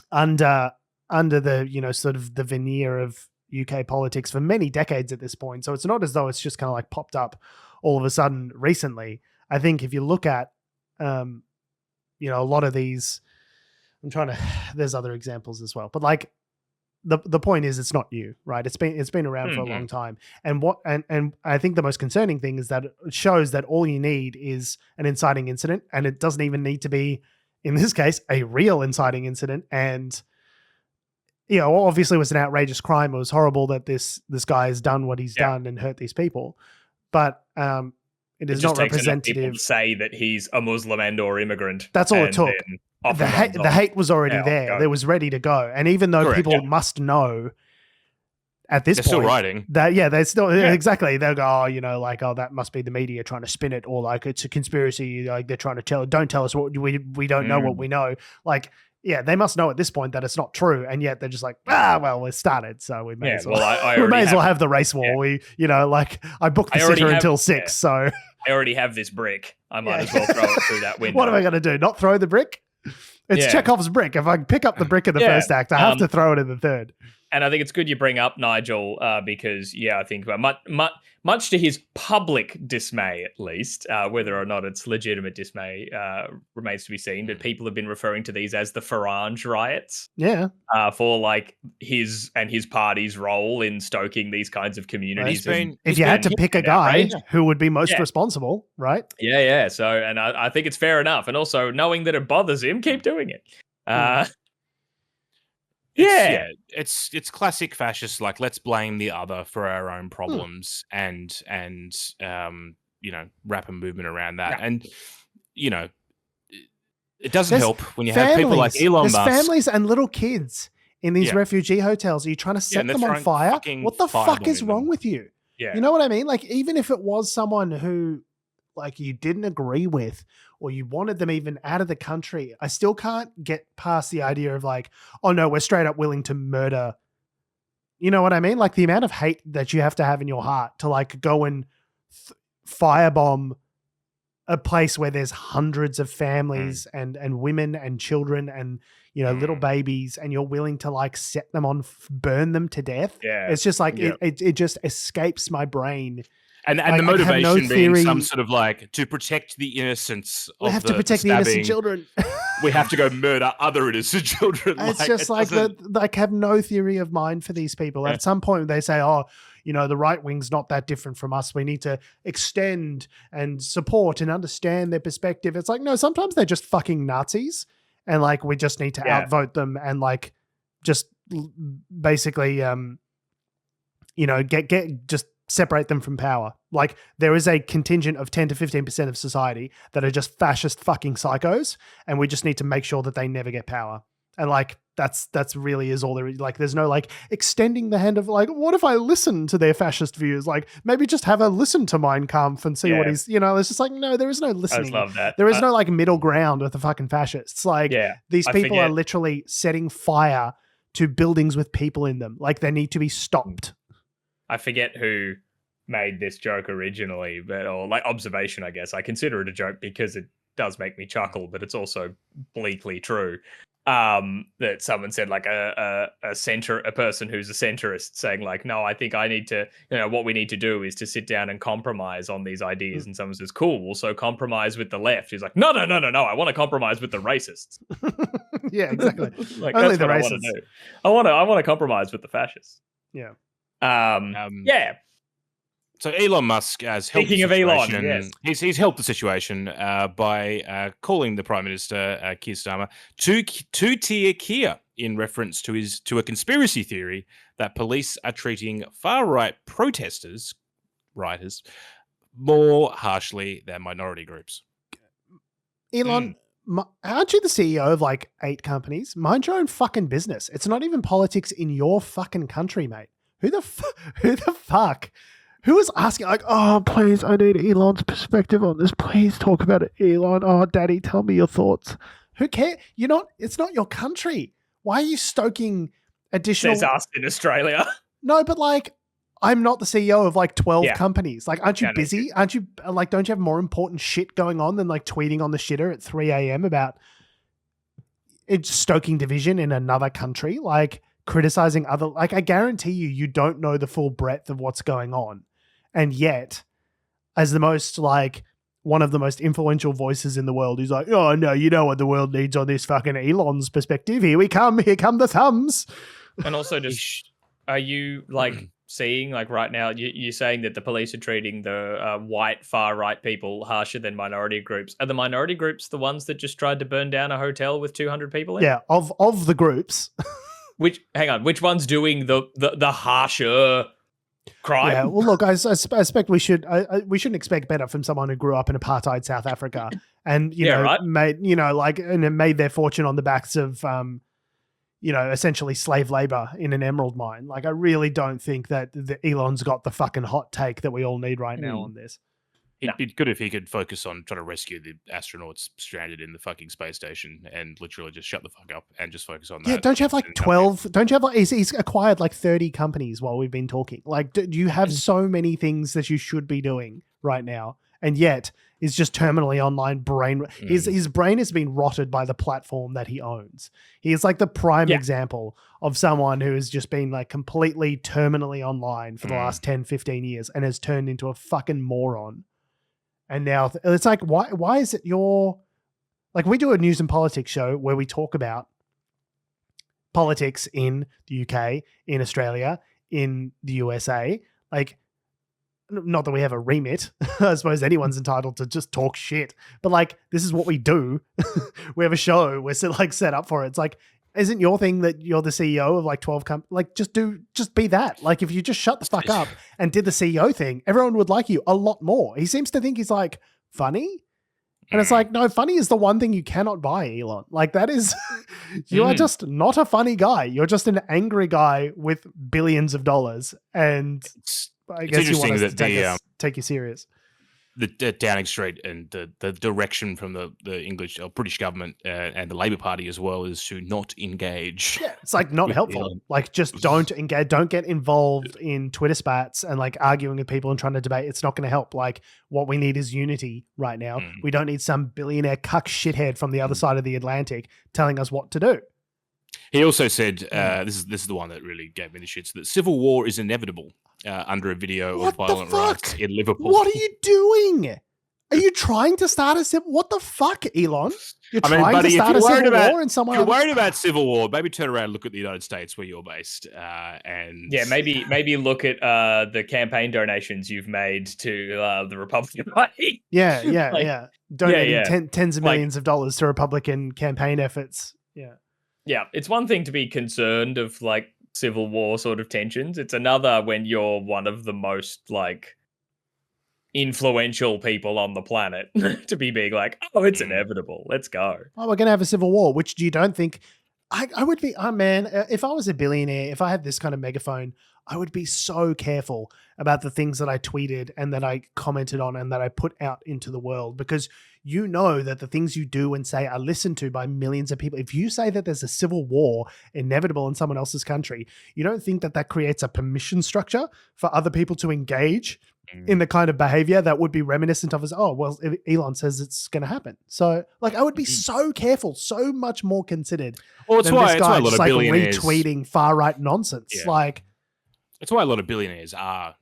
under the, sort of the veneer of UK politics for many decades at this point. So it's not as though it's just kind of like popped up all of a sudden recently. I think if you look at, a lot of these, there's other examples as well, but like, the point is, it's not new, right? It's been around for a long time. And I think the most concerning thing is that it shows that all you need is an inciting incident, and it doesn't even need to be, in this case, a real inciting incident. And obviously it was an outrageous crime. It was horrible that this guy has done what he's done and hurt these people. But it is not representative. To say that he's a Muslim and/or immigrant. That's all it took. The hate was already there. It was ready to go. And even though people must know at this point, still writing. They're still exactly. They'll go, that must be the media trying to spin it, or like it's a conspiracy. Like they're trying to don't tell us what we don't know what we know. Like, they must know at this point that it's not true, and yet they're just like, we started, so we may as well. We may as well have the race war. We, I booked the sitter until 6, so I already have this brick. I might as well throw it through that window. What am I going to do? Not throw the brick? It's Chekhov's brick. If I pick up the brick in the first act, I have to throw it in the third. And I think it's good you bring up Nigel because, I think much to his public dismay, at least, whether or not it's legitimate dismay remains to be seen. But people have been referring to these as the Farage riots. Yeah. For like his and his party's role in stoking these kinds of communities. If you had to pick a guy who would be most responsible, right? Yeah. So, and I think it's fair enough. And also, knowing that it bothers him, keep doing it. It's classic fascist. Like, let's blame the other for our own problems and wrap a movement around that. And it doesn't help when you have people like Elon Musk. There's families and little kids in these refugee hotels. Are you trying to set them on fire? What the fuck is wrong with you? Yeah. You know what I mean? Like, even if it was someone who, like, you didn't agree with, or you wanted them even out of the country, I still can't get past the idea of like, oh no, we're straight up willing to murder. You know what I mean? Like, the amount of hate that you have to have in your heart to like go and firebomb a place where there's hundreds of families and women and children and, little babies, and you're willing to like set them on, burn them to death. Yeah. It's just like, it just escapes my brain. And the motivation being some sort of like to protect the innocence of we have to protect the innocent children. We have to go murder other innocent children. It's just like have no theory of mind for these people. At some point they say, oh, the right wing's not that different from us. We need to extend and support and understand their perspective. It's like, no, sometimes they're just fucking Nazis, and like we just need to outvote them and like just basically get just separate them from power. Like, there is a contingent of 10 to 15% of society that are just fascist fucking psychos, and we just need to make sure that they never get power. And like, that's really is all there is. Like, there's no like extending the hand of like, what if I listen to their fascist views? Like, maybe just have a listen to Mein Kampf and see what he's, it's just like, no, there is no listening. I just love that. There is no like middle ground with the fucking fascists. Like, these people are literally setting fire to buildings with people in them. Like, they need to be stopped. I forget who made this joke originally, or like observation, I guess. I consider it a joke because it does make me chuckle, but it's also bleakly true. That someone said like a person who's a centrist saying like, no, I think I need to, what we need to do is to sit down and compromise on these ideas. And someone says, cool, well, so compromise with the left. He's like, no, I want to compromise with the racists. Yeah, exactly. Like, only that's what I want to do. I want to compromise with the fascists. Yeah. So Elon Musk has helped Speaking the of Elon, situation. yes. He's helped the situation by calling the Prime Minister Keir Starmer two-tier Keir in reference to a conspiracy theory that police are treating far-right protesters, rioters, more harshly than minority groups. Elon, aren't you the CEO of like 8 companies? Mind your own fucking business. It's not even politics in your fucking country, mate. Who the fuck? Who was asking like, oh, please, I need Elon's perspective on this. Please talk about it, Elon. Oh, daddy, tell me your thoughts. Who cares? It's not your country. Why are you stoking additional? Says us in Australia. No, but like, I'm not the CEO of like 12 companies. Like, aren't you busy? Aren't you like, don't you have more important shit going on than like tweeting on the shitter at 3 a.m. about it's stoking division in another country? Like, criticizing other, like, I guarantee you don't know the full breadth of what's going on. And yet, as the most like one of the most influential voices in the world, he's like, oh no, you know what the world needs on this fucking Elon's perspective. Here come the thumbs. And also, just are you like seeing like right now? You're saying that the police are treating the white far right people harsher than minority groups. Are the minority groups the ones that just tried to burn down a hotel with 200 people in? Yeah, of the groups. Which one's doing the harsher crime? Yeah, well, look, I expect we shouldn't expect better from someone who grew up in apartheid South Africa and made their fortune on the backs of essentially slave labor in an emerald mine. Like, I really don't think that Elon's got the fucking hot take that we all need right now on this. It'd be good if he could focus on trying to rescue the astronauts stranded in the fucking space station and literally just shut the fuck up and just focus on that. Yeah, don't you have like 12? Don't you have like he's acquired like 30 companies while we've been talking? Like, do you have so many things that you should be doing right now? And yet is just terminally online brain. His brain has been rotted by the platform that he owns. He is like the prime example of someone who has just been like completely terminally online for the last 10, 15 years and has turned into a fucking moron. And now it's like, why is it like, we do a news and politics show where we talk about politics in the UK, in Australia, in the USA. Like, not that we have a remit. I suppose anyone's entitled to just talk shit. But like, this is what we do. We have a show. We're set up for it. It's like, isn't your thing that you're the CEO of like 12 companies? Like, just be that. Like, if you just shut the fuck up and did the CEO thing, everyone would like you a lot more. He seems to think he's like funny. And it's like, no, funny is the one thing you cannot buy, Elon. Like, that is, you are just not a funny guy. You're just an angry guy with billions of dollars. And I guess you want us to take you serious. The Downing Street and the direction from the English or British government and the Labour Party as well is to not engage. Yeah, it's like not helpful. Elon. Like, just don't engage. Don't get involved in Twitter spats and like arguing with people and trying to debate. It's not going to help. Like, what we need is unity right now. We don't need some billionaire cuck shithead from the other side of the Atlantic telling us what to do. He also said, this is the one that really gave me the shits, that civil war is inevitable under a video of violent riots in Liverpool. What are you doing? Are you trying to start a civil? What the fuck, Elon? You're trying to start a civil war in someone. If you're worried about civil war, maybe turn around and look at the United States where you're based. Maybe look at the campaign donations you've made to the Republican Party. Yeah. Donating tens of millions of dollars to Republican campaign efforts. Yeah. Yeah, it's one thing to be concerned of like civil war sort of tensions. It's another when you're one of the most like influential people on the planet to be being like, oh, it's inevitable. Let's go. Oh, we're going to have a civil war, which you don't think I would be, oh man, if I was a billionaire, if I had this kind of megaphone, I would be so careful about the things that I tweeted and that I commented on and that I put out into the world, because you know that the things you do and say are listened to by millions of people. If you say that there's a civil war inevitable in someone else's country, you don't think that that creates a permission structure for other people to engage in the kind of behavior that would be reminiscent of us. Oh, well, Elon says it's going to happen. So like, I would be so careful, so much more considered. Well, it's why a lot of billionaires retweeting far right nonsense. Yeah. Like, that's why a lot of billionaires are,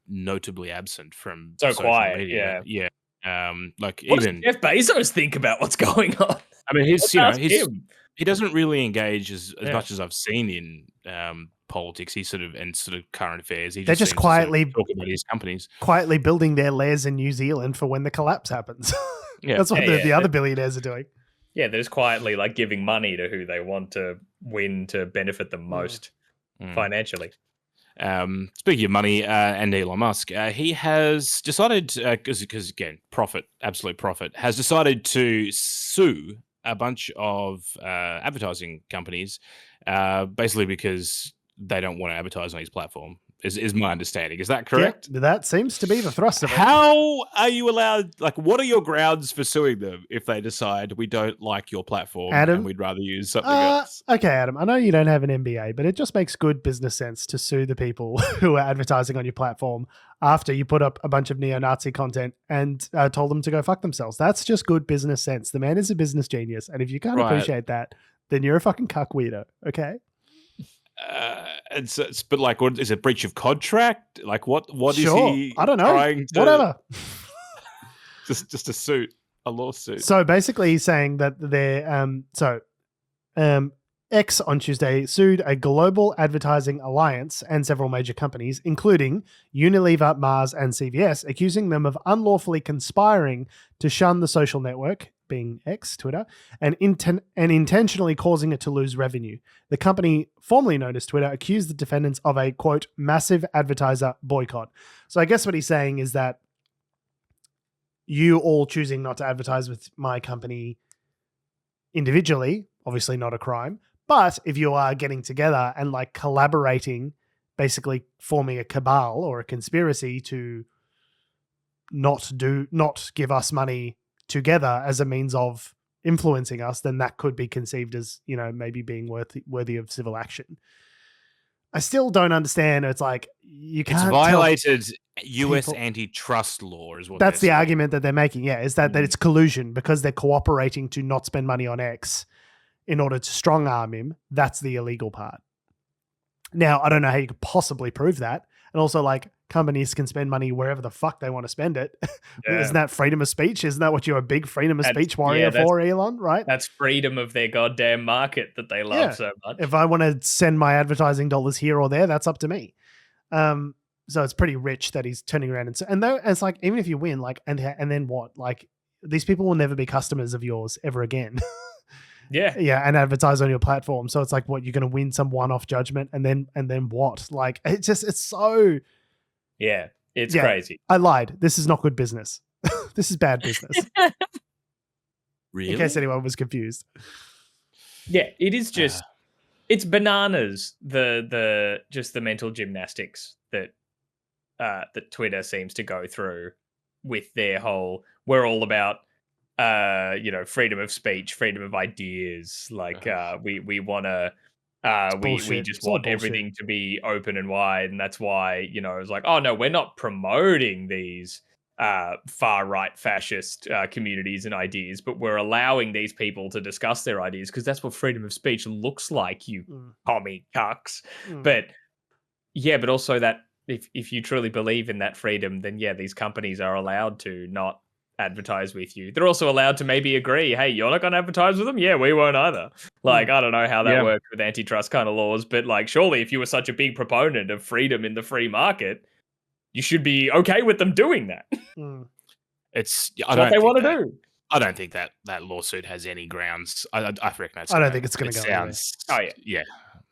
notably absent from so social quiet. media. Yeah. Like, what even does Jeff Bezos think about what's going on? I mean, he doesn't really engage as much as I've seen in politics. He's sort of current affairs. They're just quietly talking about his companies, quietly building their lairs in New Zealand for when the collapse happens. Yeah, that's what the other billionaires are doing. Yeah, they're just quietly like giving money to who they want to win to benefit them most financially. Speaking of money and Elon Musk, he has decided, because again, absolute profit, has decided to sue a bunch of advertising companies, basically because they don't want to advertise on his platform. Is my understanding. Is that correct? Yeah, that seems to be the thrust of it. How are you allowed, like, what are your grounds for suing them if they decide we don't like your platform, Adam, and we'd rather use something else? Okay, Adam, I know you don't have an MBA, but it just makes good business sense to sue the people who are advertising on your platform after you put up a bunch of neo-Nazi content and told them to go fuck themselves. That's just good business sense. The man is a business genius, and if you can't appreciate that, then you're a fucking cuck weirdo, okay? But like, what is it? Breach of contract? Like, what is he? I don't know. Whatever. just a lawsuit. So basically, he's saying that X on Tuesday sued a global advertising alliance and several major companies, including Unilever, Mars, and CVS, accusing them of unlawfully conspiring to shun the social network, being X, Twitter, and intentionally causing it to lose revenue. The company, formerly known as Twitter, accused the defendants of a, quote, massive advertiser boycott. So I guess what he's saying is that you all choosing not to advertise with my company individually, obviously not a crime, but if you are getting together and like collaborating, basically forming a cabal or a conspiracy to not give us money together as a means of influencing us, then that could be conceived as, you know, maybe being worthy of civil action. I still don't understand. It's like you can't. It's violated U.S. antitrust law, is what. That's the argument that they're making. Yeah, is that it's collusion because they're cooperating to not spend money on X in order to strong arm him. That's the illegal part. Now, I don't know how you could possibly prove that. And also, like, companies can spend money wherever the fuck they want to spend it. Yeah. Isn't that freedom of speech? Isn't that what you're a big freedom of speech warrior for, Elon? Right? That's freedom of their goddamn market that they love so much. If I want to send my advertising dollars here or there, that's up to me. So it's pretty rich that he's turning around and though it's like, even if you win, like, and then what? Like, these people will never be customers of yours ever again. Yeah, and advertise on your platform. So it's like, what, you're going to win some one-off judgment, and then what? Like, it's so. Yeah, it's crazy. I lied. This is not good business. This is bad business. Really? In case anyone was confused. Yeah, it is just it's bananas. The mental gymnastics that Twitter seems to go through with their whole. We're all about. Freedom of speech, freedom of ideas. Like, we want to, we just want everything to be open and wide. And that's why, it's like, oh no, we're not promoting these far right fascist communities and ideas, but we're allowing these people to discuss their ideas because that's what freedom of speech looks like, you commie cucks. But also that if you truly believe in that freedom, then these companies are allowed to not advertise with you. They're also allowed to maybe agree, hey, you're not going to advertise with them? Yeah, we won't either. Like, I don't know how that works with antitrust kind of laws, but like, surely if you were such a big proponent of freedom in the free market, you should be okay with them doing that. It's what they want to do. I don't think that lawsuit has any grounds. I reckon that's. I don't think it's going to go. Yeah.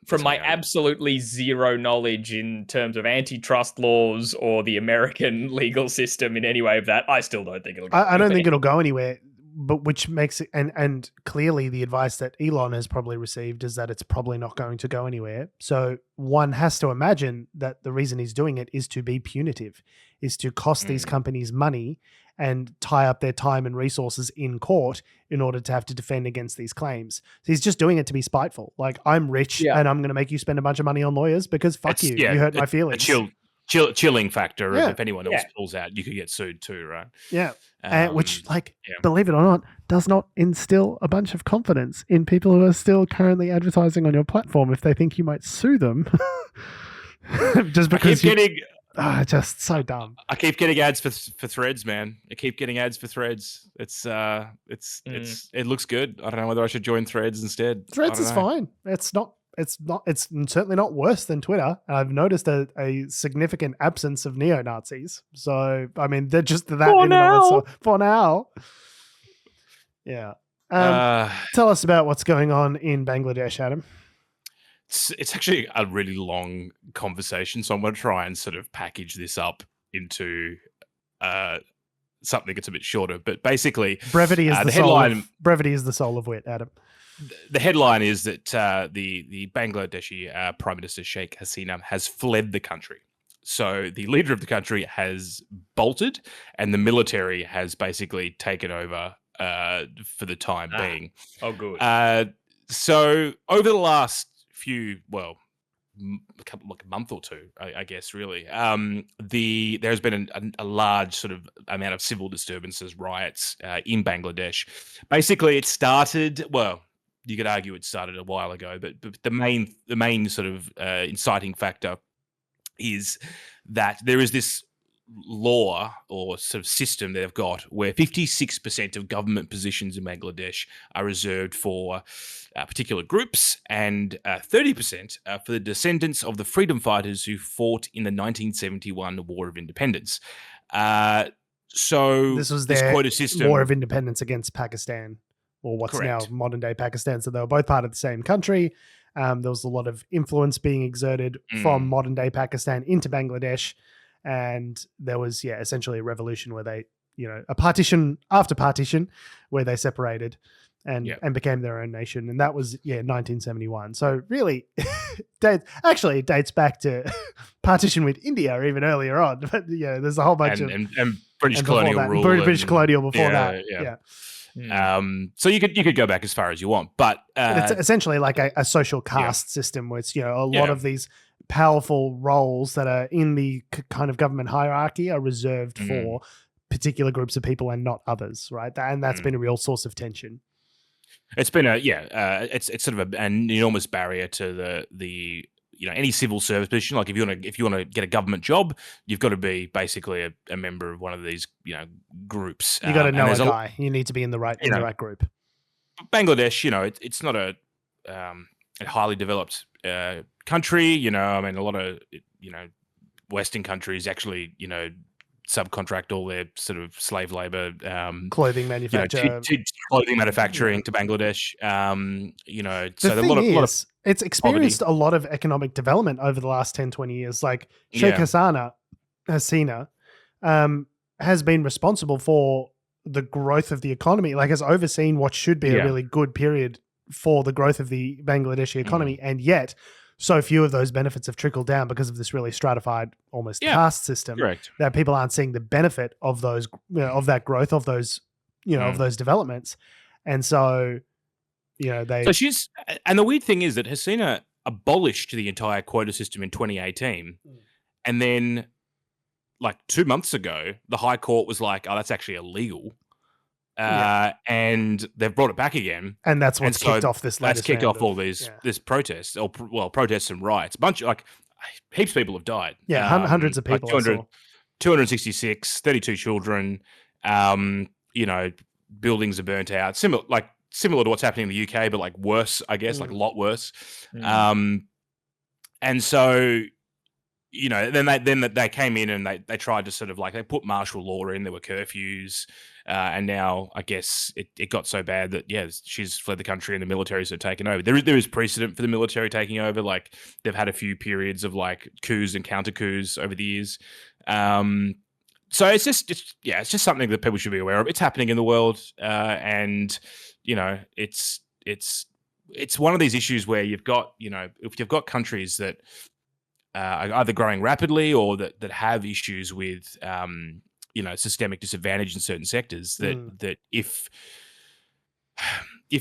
From my absolutely zero knowledge in terms of antitrust laws or the American legal system in any way of that, I still don't think it'll go I don't think it'll go anywhere, but which makes it, and clearly the advice that Elon has probably received is that it's probably not going to go anywhere. So one has to imagine that the reason he's doing it is to be punitive, is to cost these companies money and tie up their time and resources in court in order to have to defend against these claims. So he's just doing it to be spiteful. Like, I'm rich and I'm going to make you spend a bunch of money on lawyers because you hurt my feelings. Chilling factor. If anyone else pulls out, you could get sued too, right? Yeah. Which, believe it or not, does not instill a bunch of confidence in people who are still currently advertising on your platform if they think you might sue them. Just because just so dumb. I keep getting ads for Threads, man. I keep getting ads for Threads. It looks good. I don't know whether I should join Threads instead. Threads is fine. It's not it's certainly not worse than Twitter. I've noticed a significant absence of neo-Nazis. So, I mean, they're just that for in now. and of itself. For now. Yeah. Tell us about what's going on in Bangladesh, Adam. It's actually a really long conversation, so I'm going to try and sort of package this up into something that's a bit shorter. But basically, brevity is brevity is the soul of wit, Adam. The headline is that the Bangladeshi Prime Minister Sheikh Hasina has fled the country. So the leader of the country has bolted, and the military has basically taken over for the time being. Oh, good. So over the last few, a month or two, I guess, really, there's been a large sort of amount of civil disturbances, riots in Bangladesh. Basically, it started, you could argue it started a while ago, but the main sort of inciting factor is that there is this law or sort of system they've got where 56% of government positions in Bangladesh are reserved for particular groups, and 30% for the descendants of the freedom fighters who fought in the 1971 War of Independence. So this was their quota system, War of Independence against Pakistan, or what's correct, now modern day Pakistan. So they were both part of the same country. There was a lot of influence being exerted from modern day Pakistan into Bangladesh. And there was, essentially a revolution where they, a partition after partition where they separated and became their own nation. And that was, 1971. So really, it dates back to partition with India or even earlier on. But, there's a whole bunch of... And British colonial rule. British colonial before that. Yeah. So you could go back as far as you want, but it's essentially like a social caste system where it's, a lot of these powerful roles that are in the kind of government hierarchy are reserved for particular groups of people and not others, right? And that's been a real source of tension. It's been it's sort of an enormous barrier to the any civil service position. Like if you want to get a government job, you've got to be basically a member of one of these groups. You got to know a guy. You need to be in the right group. Bangladesh, it's not a highly developed country. I mean, a lot of Western countries actually subcontract all their sort of slave labor, clothing manufacture, clothing manufacturing to Bangladesh. So a lot of it's experienced poverty. A lot of economic development over the last 10, 20 years. Like Sheikh Hasina has been responsible for the growth of the economy, like has overseen what should be a really good period for the growth of the Bangladeshi economy. And yet so few of those benefits have trickled down because of this really stratified, almost caste system. Correct. That people aren't seeing the benefit of those, of that growth, of those, of those developments. And so, So she's, and the weird thing is that Hasina abolished the entire quota system in 2018. And then like 2 months ago, the High Court was like, oh, that's actually illegal. And they've brought it back again. And that's what's kicked off this latest That's kicked off all these this protests, or protests and riots. A bunch of heaps of people have died. Yeah, hundreds of people. 266, 32 children. Buildings are burnt out. Similar to what's happening in the UK, but like worse, I guess, like a lot worse. And so, then they came in and they tried to sort of they put martial law in. There were curfews, and now I guess it got so bad that she's fled the country and the military's have taken over. There is precedent for the military taking over. Like they've had a few periods of coups and counter coups over the years. So it's just something that people should be aware of. It's happening in the world, and it's one of these issues where you've got if you've got countries that are either growing rapidly or that have issues with systemic disadvantage in certain sectors, that if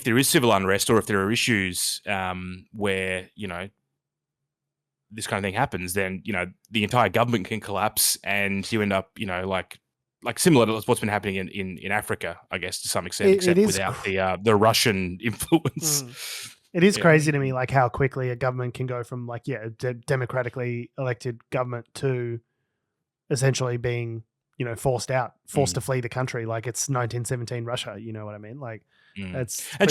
there is civil unrest or if there are issues where this kind of thing happens, then the entire government can collapse and you end up like similar to what's been happening in Africa, I guess, to some extent, except without the Russian influence. It is crazy to me, how quickly a government can go from democratically elected government to essentially being, forced to flee the country. Like it's 1917 Russia. You know what I mean?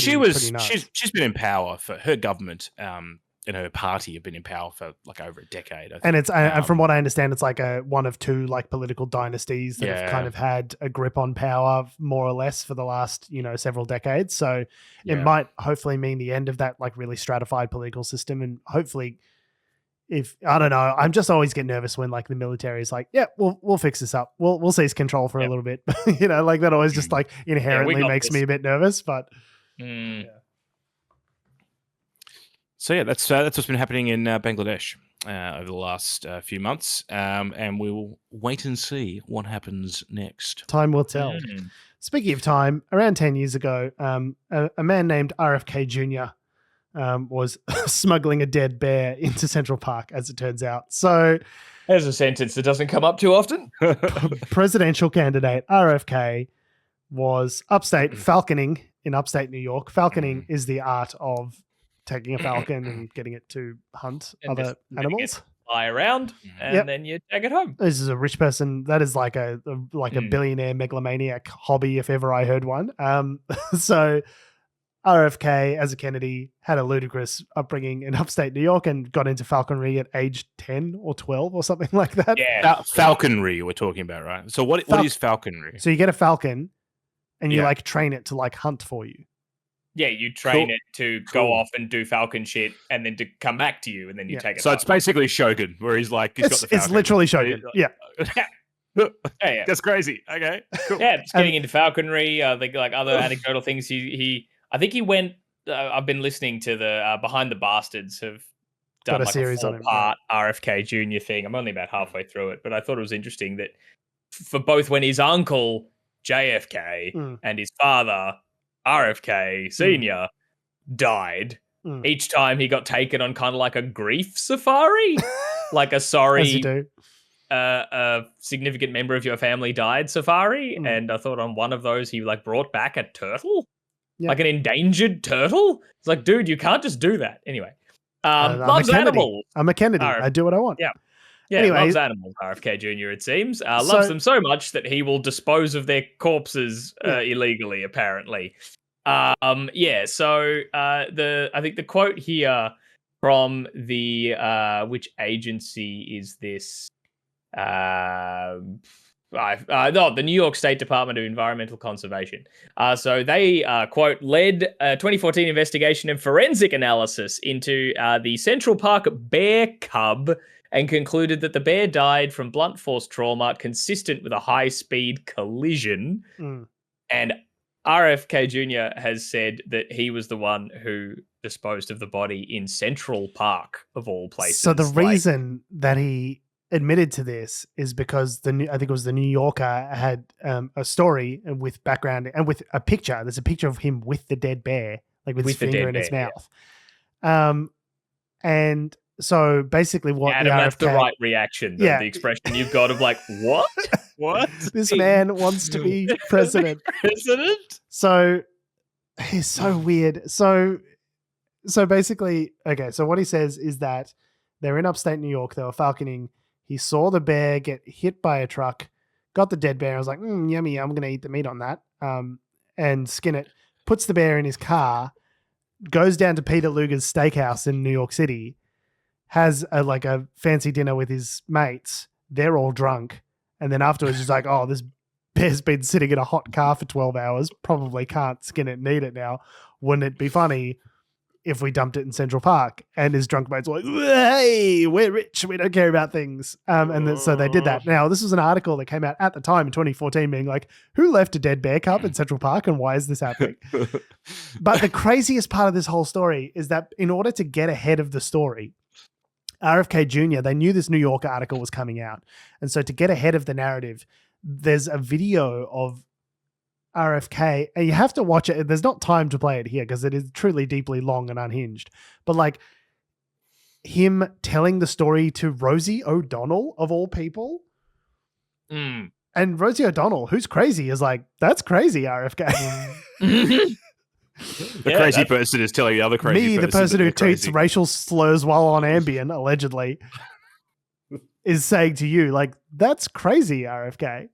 She's been in power for her government. and her party have been in power for like over a decade. I think. And it's and from what I understand, it's like one of two like political dynasties that have kind of had a grip on power more or less for the last several decades. So it might hopefully mean the end of that like really stratified political system, and hopefully, if I don't know, I'm just always get nervous when like the military is like, yeah, we'll fix this up, we'll seize control for a little bit, like that always just like inherently makes me a bit nervous, but. So yeah, that's what's been happening in Bangladesh over the last few months, and we will wait and see what happens next. Time will tell. Speaking of time, around 10 years ago, a man named RFK Jr. Was smuggling a dead bear into Central Park, as it turns out. So, there's a sentence that doesn't come up too often. Presidential candidate RFK was upstate falconing in upstate New York. Falconing is the art of taking a falcon and getting it to hunt other animals. Fly around and then you take it home. This is a rich person. That is like a billionaire megalomaniac hobby, if ever I heard one. So RFK, as a Kennedy, had a ludicrous upbringing in upstate New York and got into falconry at age 10 or 12 or something like that. Yeah, falconry we're talking about, right? So what is falconry? So you get a falcon and you like train it to like hunt for you. Yeah, you train it to go off and do falcon shit and then to come back to you and then you take it. So it's basically Shogun, where he's like, got the falcon. It's literally Shogun. Yeah. That's crazy. Okay. Cool. Yeah, just getting into falconry, like other anecdotal things. I think he went, I've been listening to the Behind the Bastards have done got a series on him, part RFK Jr. thing. I'm only about halfway through it, but I thought it was interesting that for both when his uncle JFK and his father RFK Sr. died, each time he got taken on kind of like a grief safari, like a sorry, as you do. A significant member of your family died safari. And I thought on one of those, he like brought back a turtle, like an endangered turtle. It's like, dude, you can't just do that. Anyway, loves animals. I'm a Kennedy. I do what I want. Yeah. Anyway, loves animals, RFK Jr., it seems. Loves them so much that he will dispose of their corpses illegally, apparently. I think the quote here from the which agency is this? The New York State Department of Environmental Conservation. So they, quote, led a 2014 investigation and forensic analysis into the Central Park bear cub and concluded that the bear died from blunt force trauma consistent with a high-speed collision. And RFK Jr. has said that he was the one who disposed of the body in Central Park, of all places. So the reason that he admitted to this is because I think it was the New Yorker had a story with background and with a picture. There's a picture of him with the dead bear, like with his finger in his mouth. And so basically what Adam, that's the right reaction. The expression you've got of like, what? What? This man wants to be president. So he's so weird. So basically, okay, so what he says is that they're in upstate New York, they were falconing. He saw the bear get hit by a truck, got the dead bear. I was like, yummy, I'm going to eat the meat on that and skin it. Puts the bear in his car, goes down to Peter Luger's steakhouse in New York City, has a fancy dinner with his mates. They're all drunk. And then afterwards, he's like, oh, this bear's been sitting in a hot car for 12 hours. Probably can't skin it and eat it now. Wouldn't it be funny if we dumped it in Central Park? And his drunk mates were like, hey, we're rich. We don't care about things. So they did that. Now, this was an article that came out at the time in 2014 being like, who left a dead bear cub in Central Park and why is this happening? But the craziest part of this whole story is that in order to get ahead of the story, RFK Jr., they knew this New Yorker article was coming out. And so to get ahead of the narrative, there's a video of RFK, and you have to watch it. There's not time to play it here because it is truly deeply long and unhinged. But like him telling the story to Rosie O'Donnell, of all people. And Rosie O'Donnell, who's crazy, is like, that's crazy, RFK. The crazy person is telling the other crazy person. Me, the person who tweets racial slurs while on Ambien, allegedly, is saying to you, like, that's crazy, RFK.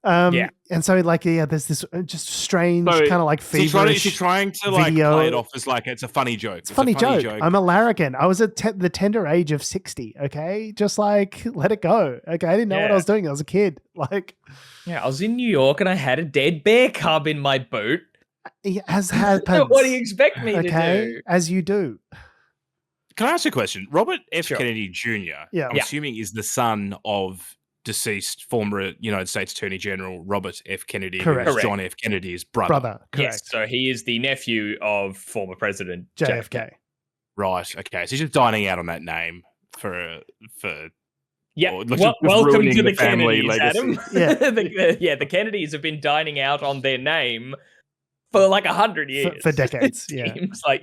And so there's this just strange kind of like feverish. Is she trying to video. play it off as like it's a funny joke? It's a funny joke. I'm a larrikin. I was at the tender age of 60. Okay, just like let it go. Okay, I didn't know what I was doing. I was a kid. Like, I was in New York and I had a dead bear cub in my boot. As happens. What do you expect me to do? As you do. Can I ask a question? Robert F. Kennedy Jr. I'm assuming is the son of deceased former United States Attorney General Robert F. Kennedy, Correct. who is John F. Kennedy's brother. Correct. Yes, so he is the nephew of former President JFK. Right. Okay. So he's just dining out on that name for. Welcome to the Kennedys, legacy. Adam. The Kennedys have been dining out on their name for like 100 years. For decades. Seems like,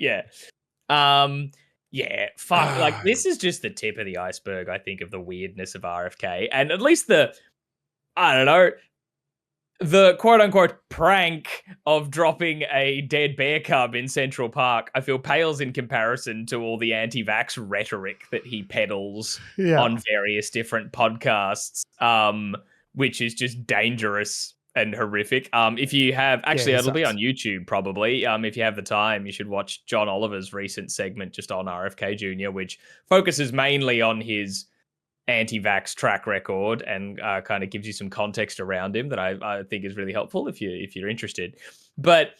fuck. Like, this is just the tip of the iceberg, I think, of the weirdness of RFK. And at least the quote-unquote prank of dropping a dead bear cub in Central Park, I feel pales in comparison to all the anti-vax rhetoric that he peddles on various different podcasts, which is just dangerous and horrific. If you have, it'll be on YouTube probably. If you have the time, you should watch John Oliver's recent segment just on RFK Jr., which focuses mainly on his anti-vax track record and kind of gives you some context around him that I think is really helpful if you're interested. But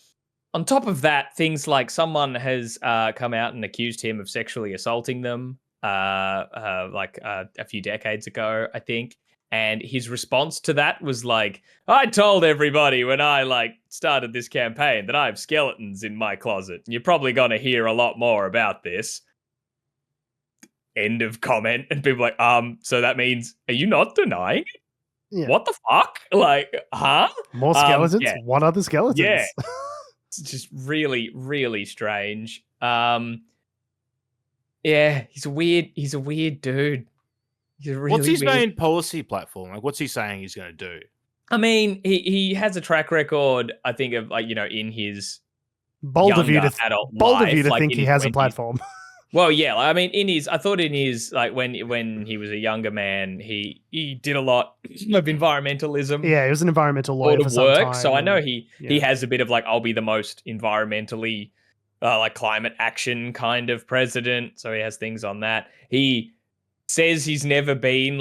on top of that, things like someone has come out and accused him of sexually assaulting them a few decades ago, I think. And his response to that was like, I told everybody when I started this campaign that I have skeletons in my closet. You're probably going to hear a lot more about this. End of comment. And people are like, so that means, are you not denying it? Yeah. What the fuck? Like, huh? More skeletons? What other skeletons? Yeah. It's just really, really strange. He's a weird dude. What's his main policy platform? Like, what's he saying he's going to do? I mean, he has a track record, I think, of in his bold of you to think he has 20s. a platform. Well, yeah, I mean, when he was a younger man, he did a lot of environmentalism. Yeah, he was an environmental lawyer for some time. So I know he has a bit of I'll be the most environmentally climate action kind of president. So he has things on that. He says he's never been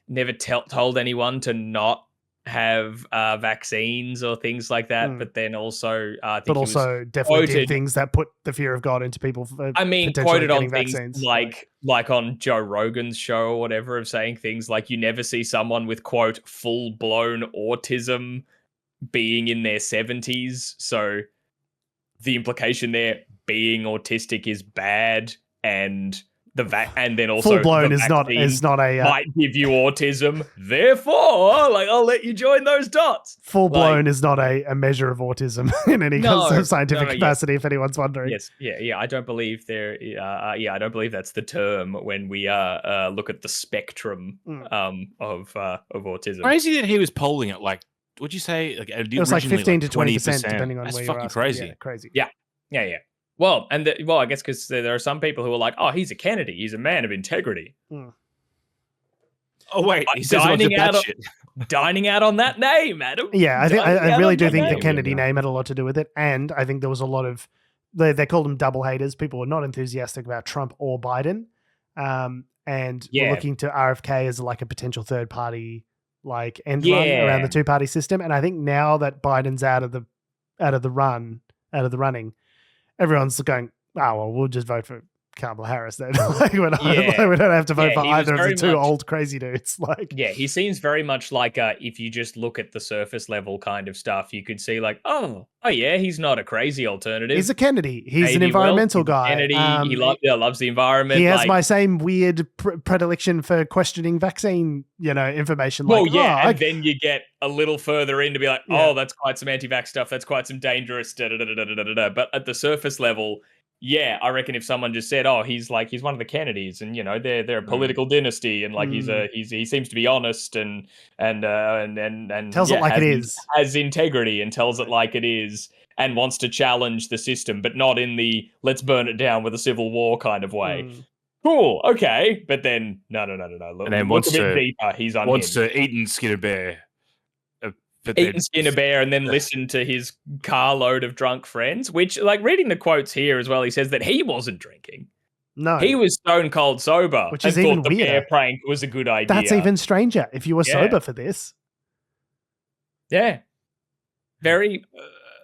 never told anyone to not have vaccines or things like that, but then also definitely did things that put the fear of God into people. Quoted on things like on Joe Rogan's show or whatever, of saying things like, you never see someone with quote full blown autism being in their 70s. So the implication there, being autistic is bad, and and then also full blown is not a might give you autism. Therefore, I'll let you join those dots. Full blown is not a measure of autism in any kind of scientific capacity. If anyone's wondering, I don't believe I don't believe that's the term when we look at the spectrum of autism. Crazy that he was polling at what'd you say? It was 15 to 20%, depending on where you're asking. Crazy. Yeah, crazy. Yeah. Well, I guess because there are some people who are like, oh, he's a Kennedy. He's a man of integrity. Oh, wait. He says dining out on that name, Adam. Yeah, I really do think the Kennedy name had a lot to do with it. And I think there was a lot of, they called them double haters. People were not enthusiastic about Trump or Biden. And were looking to RFK as a potential third party end run around the two-party system. And I think now that Biden's out of the running, everyone's going, oh, well, we'll just vote for Kamala Harris then. We don't have to vote for either of the two old crazy dudes. He seems very much if you just look at the surface level kind of stuff, you could see he's not a crazy alternative. He's a Kennedy. He's an environmental guy. Kennedy. He loves the environment. He has my same weird predilection for questioning vaccine, information. And then you get a little further in to be that's quite some anti-vax stuff. That's quite some dangerous. But at the surface level, I reckon if someone just said, "Oh, he's one of the Kennedys, and they're a political dynasty, and he seems to be honest and tells it like it is, has integrity and tells it like it is, and wants to challenge the system, but not in the let's burn it down with a civil war kind of way." Cool, okay, but then no. Look, and then look a bit deeper. He's unhinged. Wants to eat and skin a bear. eat and skin a bear and then listen to his carload of drunk friends, which, like, reading the quotes here as well, he says that he wasn't drinking. No. He was stone cold sober, which is even thought the weirder. bear prank was a good idea. That's even stranger if you were sober for this. Yeah. Very,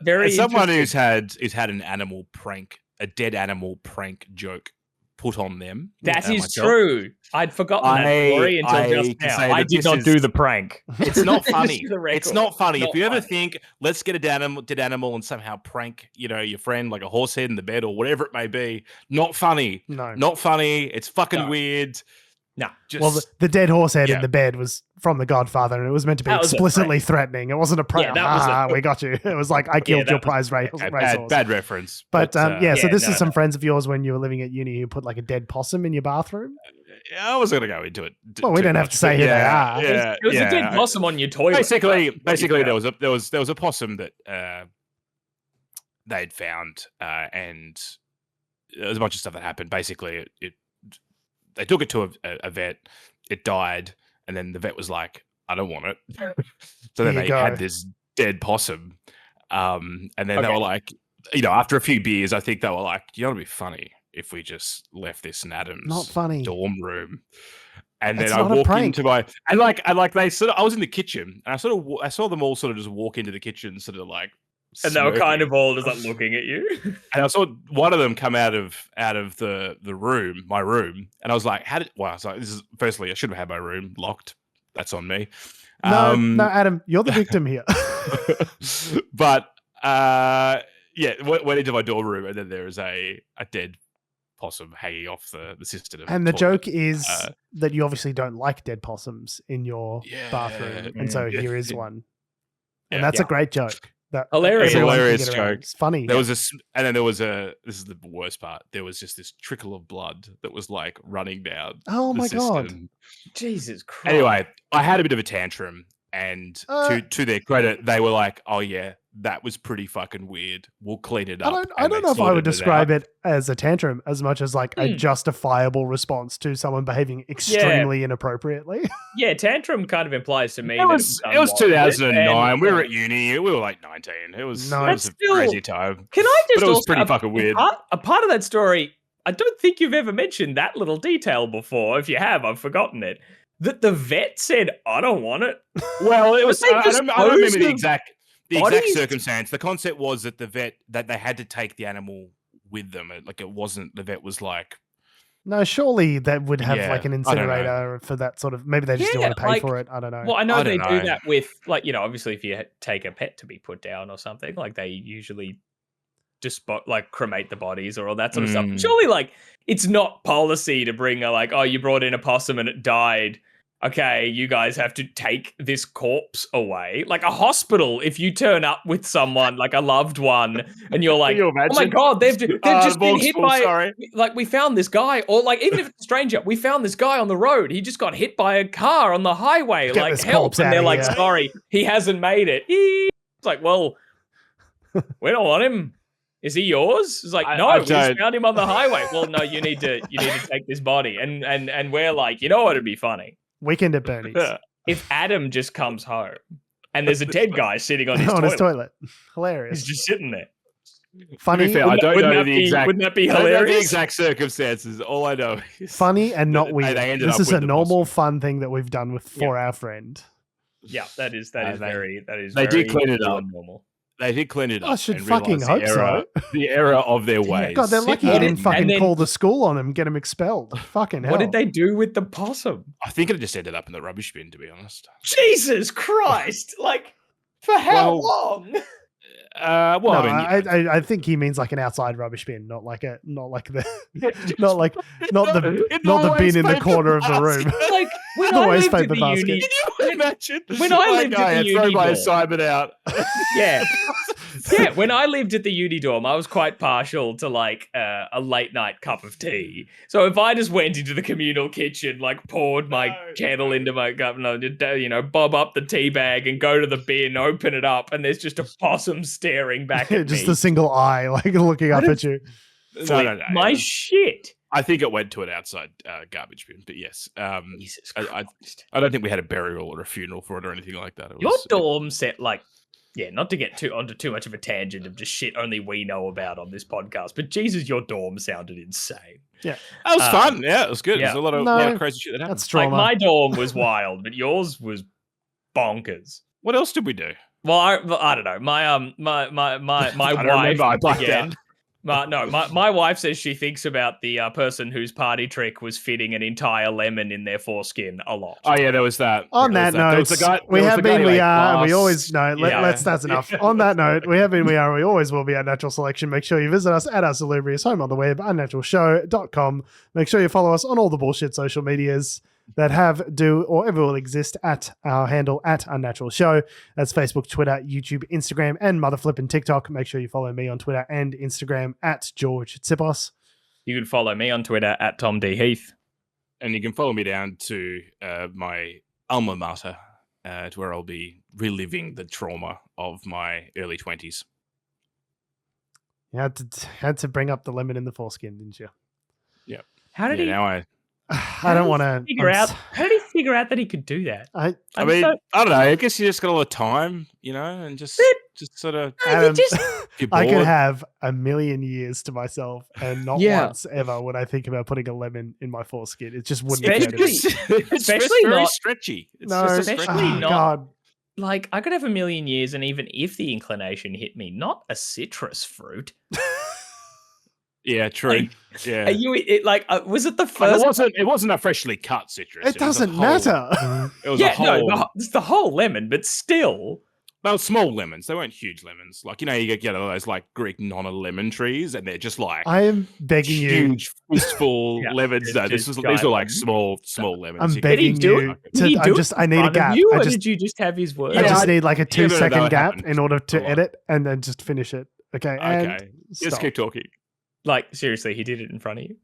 very. As someone who's had an animal prank, a dead animal prank joke put on them. That is true. I'd forgotten that story until just now. I did not do the prank. It's not funny. It's not funny. Not if you ever funny. think, let's get a dead animal and somehow prank, your friend, like a horse head in the bed or whatever it may be, not funny. No. Not funny. It's fucking weird. No. Well, the dead horse head in the bed was from The Godfather, and it was meant to be explicitly threatening. It wasn't a prank. We got you. It was like, I killed your prize racehorse. Bad reference. But so this is some friends of yours when you were living at uni who put like a dead possum in your bathroom? I was going to go into it. Well, we don't have to say who they are. It was a dead possum on your toilet. Basically, there was a possum that they'd found, and there was a bunch of stuff that happened. Basically, they took it to a vet. It died, and then the vet was like, "I don't want it." So then they had this dead possum, and then they were like, after a few beers, I think they were like, "It'd be funny if we just left this in Adam's dorm room." And then I walk into they sort of. I was in the kitchen, and I saw them all sort of just walk into the kitchen, sort of like. And they were kind of all just like looking at you. And I saw one of them come out of the room, my room, and I was like, firstly, I should have had my room locked. That's on me. No, Adam, you're the victim here. But went into my dorm room, and then there is a dead possum hanging off the cistern. And the joke is that you obviously don't like dead possums in your bathroom, and so here is one. And that's a great joke. Hilarious joke. It's funny. There was this is the worst part. There was just this trickle of blood that was like running down. Oh my God. Jesus Christ. Anyway, I had a bit of a tantrum, and to their credit, they were like, "Oh yeah, that was pretty fucking weird. We'll clean it up." I don't know if I would describe it as a tantrum as much as like a justifiable response to someone behaving extremely inappropriately. Yeah, tantrum kind of implies to me it was 2009. We were at uni. We were like 19. It was a crazy time. Can I just? But it was pretty fucking weird. A part of that story, I don't think you've ever mentioned that little detail before. If you have, I've forgotten it. That the vet said, "I don't want it." Well, it was. I don't remember the exact circumstance. The concept was that the vet that they had to take the animal with them. Like it wasn't the vet was like. No, surely that would have like an incinerator for that sort of. Maybe they just don't want to pay for it. I don't know. Well, I know they do that with obviously if you take a pet to be put down or something, like they usually just cremate the bodies or all that sort of stuff. Surely, like it's not policy to bring you brought in a possum and it died. Okay, you guys have to take this corpse away. Like a hospital, if you turn up with someone, like a loved one, and you're like, "Oh my God, they've just been hit by we found this guy," or like even if it's a stranger, we found this guy on the road. He just got hit by a car on the highway. Get like help, and they're like, "Sorry, he hasn't made it." It's like, well, we don't want him. Is he yours? It's like, no, we just found him on the highway. Well, no, you need to take this body, and we're like, you know what? It'd be funny. Weekend at Bernie's. If Adam just comes home and there's a dead guy sitting on his toilet. Hilarious. He's just sitting there. Funny. I don't know the exact. Wouldn't that be hilarious? I don't know the exact circumstances. All I know is funny and not weird. This is a normal, fun thing that we've done for our friend. Yeah, that is very. They did clean it up. Normal. They did clean it up. I should fucking hope so. The error of their ways. God, they're lucky you didn't fucking call the school on him, get him expelled. Fucking hell. What did they do with the possum? I think it just ended up in the rubbish bin, to be honest. Jesus Christ! Like, for how long? I think he means like an outside rubbish bin, not the bin in the corner of the room. Like when I lived at the uni, can you imagine? When I lived at the uni, throw my assignment out. Yeah. When I lived at the uni dorm, I was quite partial to like a late night cup of tea. So if I just went into the communal kitchen, like poured my kettle into my cup, bob up the tea bag and go to the bin, open it up, and there's just a possum staring back at just me. a single eye, like looking up at you. No. My shit. I think it went to an outside garbage bin, but yes. Jesus I Christ. don't think we had a burial or a funeral for it or anything like that. It Your was dorm set, like, yeah, not to get onto too much of a tangent of just shit only we know about on this podcast, but Jesus, your dorm sounded insane. Yeah. That was fun. Yeah, it was good. Yeah. There's a lot of crazy shit that happened. That's Like, trauma. my dorm was wild, but yours was bonkers. What else did we do? Well, I don't know. My I don't wife remember. I blacked again. out. My wife says she thinks about the person whose party trick was fitting an entire lemon in their foreskin a lot. Oh yeah, there was that. On There that was note, that. we have been, we are, and we glass. always know. Let's. That's enough. On that note, we have been, we are, and we always will be at Natural Selection. Make sure you visit us at our salubrious home on the web, unnaturalshow.com. Make sure you follow us on all the bullshit social medias that have, do, or ever will exist at our handle at Unnatural Show. That's Facebook, Twitter, YouTube, Instagram, and motherflippin' TikTok. Make sure you follow me on Twitter and Instagram at George Tsipos. You can follow me on Twitter at Tom D. Heath. And you can follow me down to my alma mater, to where I'll be reliving the trauma of my early 20s. You had to bring up the lemon in the foreskin, didn't you? Yeah. How did he? Now I don't want to figure out. How did he figure out that he could do that? I mean, I don't know. I guess you just got a lot of time, and just sort of. Adam, You're I could bored. have a million years to myself, and not Yeah. once ever would I think about putting a lemon in my foreskin. It just wouldn't Especially- occur to me. It's especially very not- stretchy. It's No, just a especially stretchy. oh, not- God. Like, I could have a million years, and even if the inclination hit me, not a citrus fruit. Yeah, true. Like, yeah. Are you was it the Like, first? it wasn't a freshly cut citrus. It was a doesn't whole- matter. It was Yeah, a whole. no, it's the whole lemon, but still. They were small lemons. They weren't huge lemons. Like, you get those like Greek lemon trees, and they're just like I am begging you. huge fistful Yeah, lemons. it's No, just these were giant like lemons. small lemons. I'm You can- begging Did he do you. it? Did he do it I need a in front of gap. you, I or just, did you just have his word? I Yeah, just need like a you never know 2-second what gap happened. in order to Alright. edit and then just finish it. Okay. And Okay. stop. Just keep talking. Like, seriously, he did it in front of you.